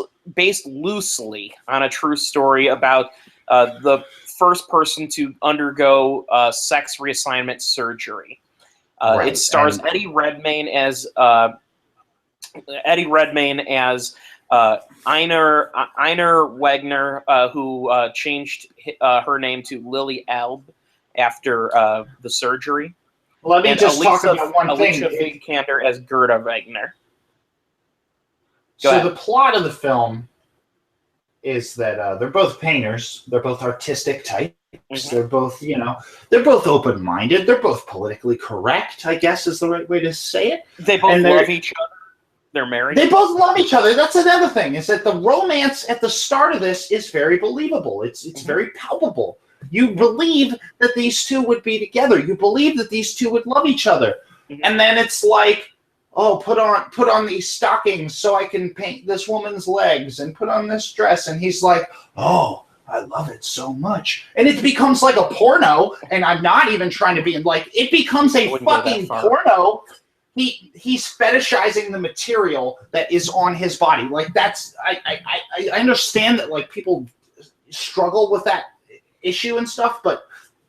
loosely on a true story about the first person to undergo sex reassignment surgery. It stars Eddie Redmayne as Einar Wegner, who changed her name to Lily Elbe after the surgery. Let me just talk about one thing. Alicia Vikander as Gerda Wegner. Go ahead. The plot of the film is that they're both painters. They're both artistic types. Mm-hmm. They're both open-minded. They're both politically correct, I guess is the right way to say it. They both love each other. They're married. They both love each other. That's another thing, is that the romance at the start of this is very believable. It's mm-hmm. very palpable. You believe that these two would be together. You believe that these two would love each other. Mm-hmm. And then it's like, oh, put on these stockings so I can paint this woman's legs, and put on this dress. And he's like, oh, I love it so much. And it becomes like a porno, and I'm not even trying to be like, it becomes a fucking porno. He's fetishizing the material that is on his body. Like, that's, I understand that, like, people struggle with that issue and stuff, but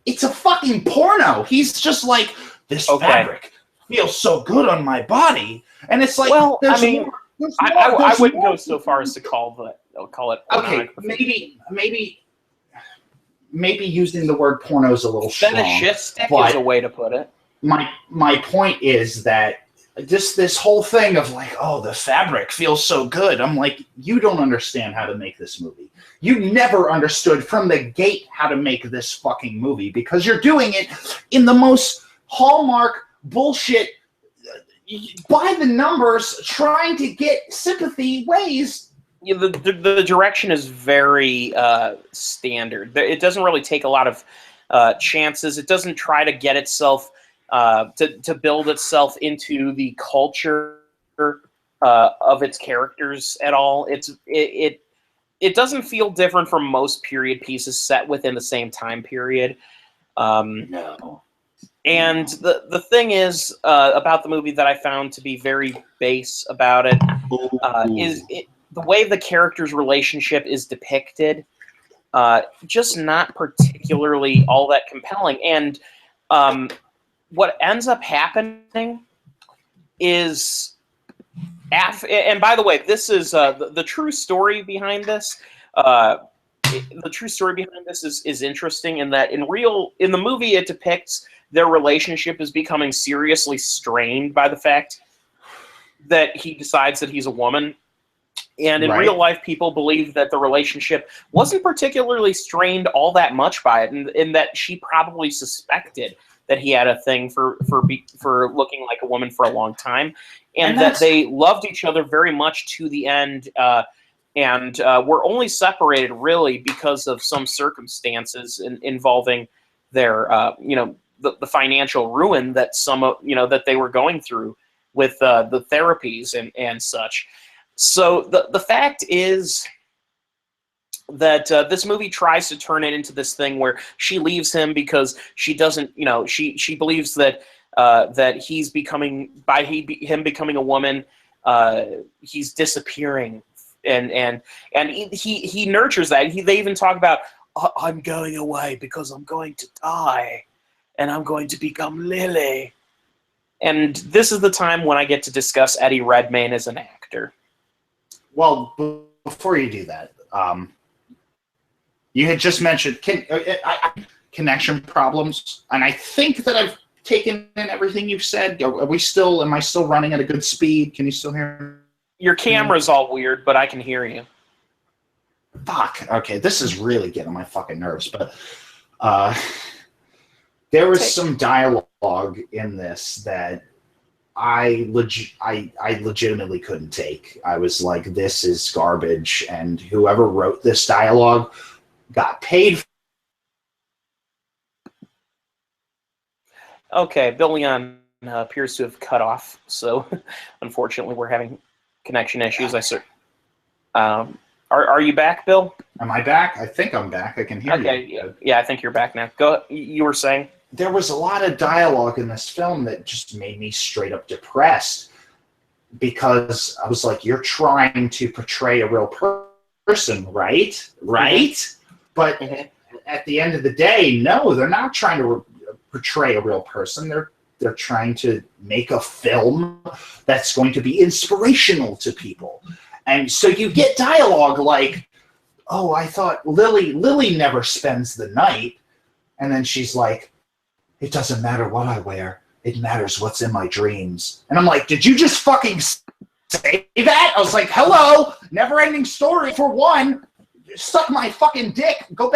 it's a fucking porno. He's just like, this fabric feels so good on my body. And it's like, well, I mean, I wouldn't go so far as to call it okay, maybe using the word porno is a little strong. Fetishistic is a way to put it. My point is that this whole thing of like, oh, the fabric feels so good. I'm like, you don't understand how to make this movie. You never understood from the gate how to make this fucking movie, because you're doing it in the most Hallmark bullshit, by the numbers, trying to get sympathy ways. Yeah, the direction is very standard. It doesn't really take a lot of chances. It doesn't try to get itself to build itself into the culture of its characters at all. It doesn't feel different from most period pieces set within the same time period. No. And the thing is about the movie that I found to be very base about it is the way the characters' relationship is depicted, just not particularly all that compelling. And what ends up happening is, and by the way, this is the true story behind this. The true story behind this is interesting in that in the movie it depicts their relationship as becoming seriously strained by the fact that he decides that he's a woman. And in real life, people believe that the relationship wasn't particularly strained all that much by it, and that she probably suspected that he had a thing for looking like a woman for a long time, and that they loved each other very much to the end, and were only separated really because of some circumstances involving their, the financial ruin that that they were going through with the therapies and such. So the fact is that this movie tries to turn it into this thing where she leaves him because she doesn't, she believes that that he's becoming, by him becoming a woman, he's disappearing, and he nurtures that. They even talk about, I'm going away because I'm going to die, and I'm going to become Lily. And this is the time when I get to discuss Eddie Redmayne as an actor. Well, before you do that, you had just mentioned connection problems, and I think that I've taken in everything you've said. Am I still running at a good speed? Can you still hear me? Your camera's all weird, but I can hear you. Fuck. Okay, this is really getting on my fucking nerves, but there was some dialogue in this that I legitimately couldn't take. I was like, this is garbage, and whoever wrote this dialogue got paid. Okay, Bill Leon appears to have cut off, so unfortunately we're having connection issues. Are you back, Bill? Am I back? I think I'm back. I can hear you. Okay, yeah, I think you're back now. Go. You were saying? There was a lot of dialogue in this film that just made me straight up depressed, because I was like, you're trying to portray a real person, right? Right? Mm-hmm. But at the end of the day, no, they're not trying to portray a real person. They're trying to make a film that's going to be inspirational to people. And so you get dialogue like, oh, I thought Lily never spends the night. And then she's like, it doesn't matter what I wear. It matters what's in my dreams. And I'm like, did you just fucking say that? I was like, hello, never-ending story for one. Suck my fucking dick. Go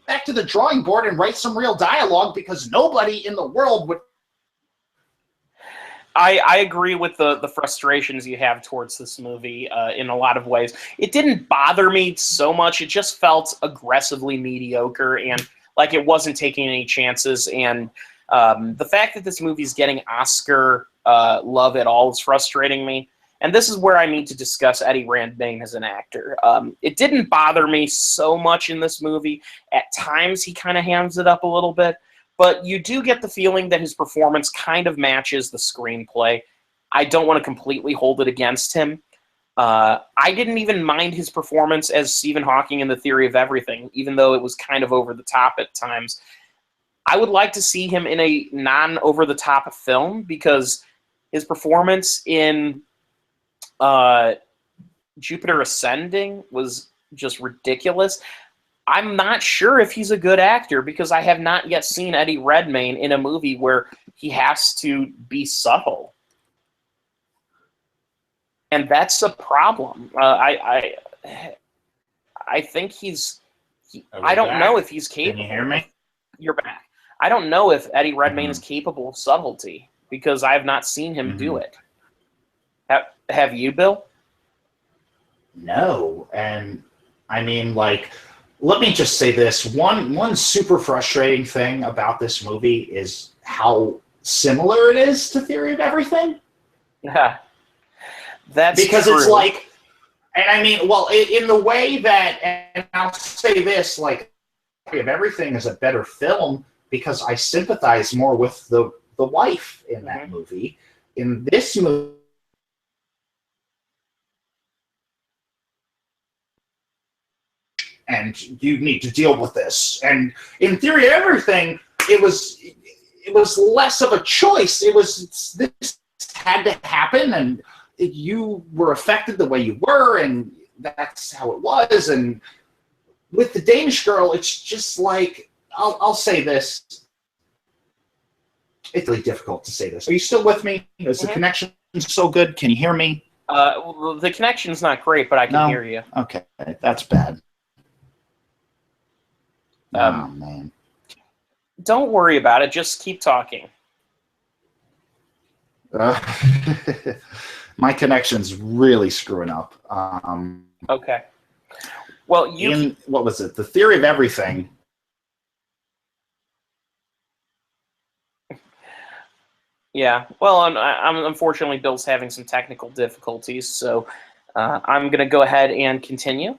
back to the drawing board and write some real dialogue, because nobody in the world would. I agree with the frustrations you have towards this movie in a lot of ways. It didn't bother me so much. It just felt aggressively mediocre and like it wasn't taking any chances. And the fact that this movie is getting Oscar love at all is frustrating me. And this is where I need to discuss Eddie Redmayne as an actor. It didn't bother me so much in this movie. At times, he kind of hands it up a little bit. But you do get the feeling that his performance kind of matches the screenplay. I don't want to completely hold it against him. I didn't even mind his performance as Stephen Hawking in The Theory of Everything, even though it was kind of over the top at times. I would like to see him in a non-over-the-top film, because his performance in Jupiter Ascending was just ridiculous. I'm not sure if he's a good actor, because I have not yet seen Eddie Redmayne in a movie where he has to be subtle. And that's a problem. I think I don't know if he's capable. Can you hear me? You're back. I don't know if Eddie Redmayne is capable of subtlety, because I have not seen him do it. Have you, Bill? No. And I mean, like, let me just say this. One super frustrating thing about this movie is how similar it is to Theory of Everything. Yeah. That's because true. It's like, and I mean, well, in the way that, and I'll say this, like, Theory of Everything is a better film because I sympathize more with the wife in that movie. In this movie, and you need to deal with this. And in Theory of Everything, it was less of a choice. This had to happen, and you were affected the way you were, and that's how it was. And with the Danish Girl, it's just like, I'll say this. It's really difficult to say this. Are you still with me? Is the connection so good? Can you hear me? Well, the connection's not great, but I can hear you. Okay, that's bad. Oh, man. Don't worry about it. Just keep talking. My connection's really screwing up. Okay. Well, what was it? The Theory of Everything. Yeah. Well, I'm unfortunately, Bill's having some technical difficulties, so I'm going to go ahead and continue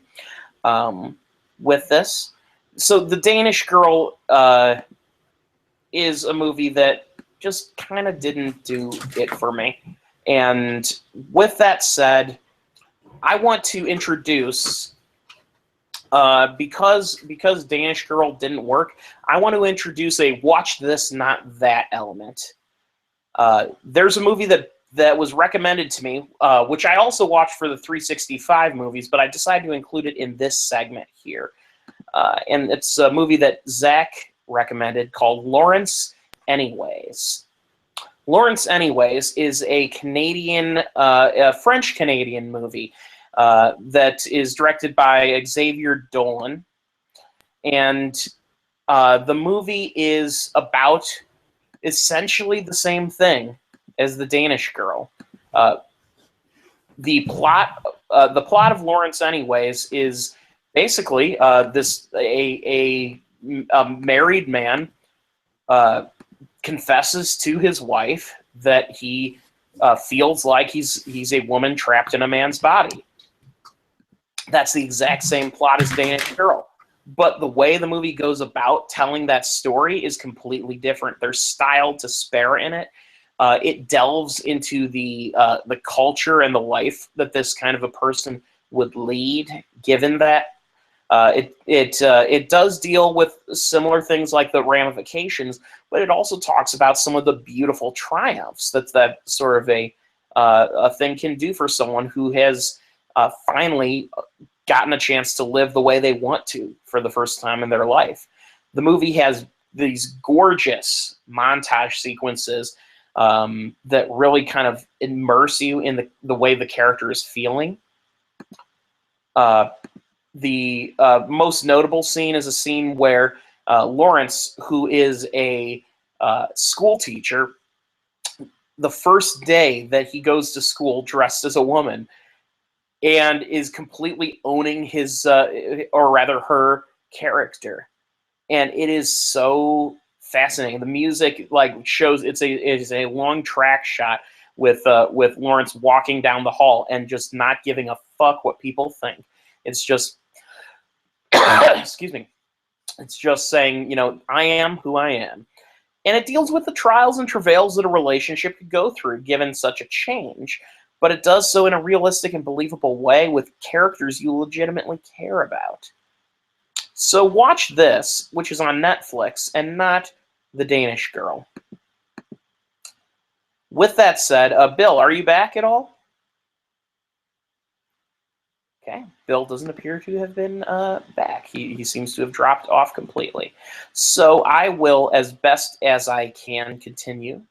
with this. So The Danish Girl is a movie that just kind of didn't do it for me. And with that said, I want to introduce, because Danish Girl didn't work, I want to introduce a watch this, not that element. There's a movie that was recommended to me, which I also watched for the 365 movies, but I decided to include it in this segment here. And it's a movie that Zach recommended called Lawrence Anyways. Lawrence Anyways is a French-Canadian movie that is directed by Xavier Dolan. And the movie is about essentially the same thing as The Danish Girl. The plot of Lawrence Anyways is basically a married man confesses to his wife that he feels like he's a woman trapped in a man's body. That's the exact same plot as Danish Girl. But the way the movie goes about telling that story is completely different. There's style to spare in it. It delves into the culture and the life that this kind of a person would lead, given that it does deal with similar things like the ramifications, but it also talks about some of the beautiful triumphs that sort of a thing can do for someone who has finally gotten a chance to live the way they want to for the first time in their life. The movie has these gorgeous montage sequences that really kind of immerse you in the way the character is feeling. The most notable scene is a scene where Lawrence, who is a school teacher, the first day that he goes to school dressed as a woman and is completely owning his, or rather her, character. And it is so fascinating. The music shows it is a long track shot with Lawrence walking down the hall and just not giving a fuck what people think. It's just excuse me. It's just saying, I am who I am. And it deals with the trials and travails that a relationship could go through given such a change, but it does so in a realistic and believable way with characters you legitimately care about. So watch this, which is on Netflix, and not The Danish Girl. With that said, Bill, are you back at all? Okay, Bill doesn't appear to have been back. He seems to have dropped off completely. So I will, as best as I can, continue.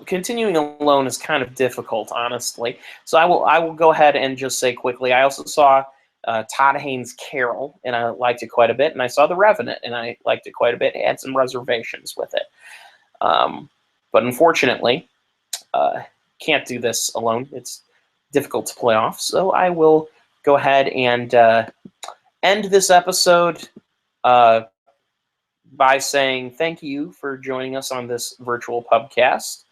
Continuing alone is kind of difficult, honestly. So I will go ahead and just say quickly, I also saw Todd Haynes' Carol, and I liked it quite a bit, and I saw The Revenant, and I liked it quite a bit. I had some reservations with it. But unfortunately, can't do this alone. It's difficult to play off, so I will go ahead and end this episode by saying thank you for joining us on this virtual pubcast,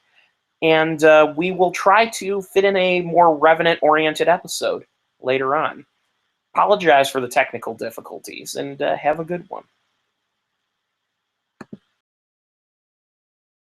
and we will try to fit in a more Revenant-oriented episode later on. Apologize for the technical difficulties, and have a good one.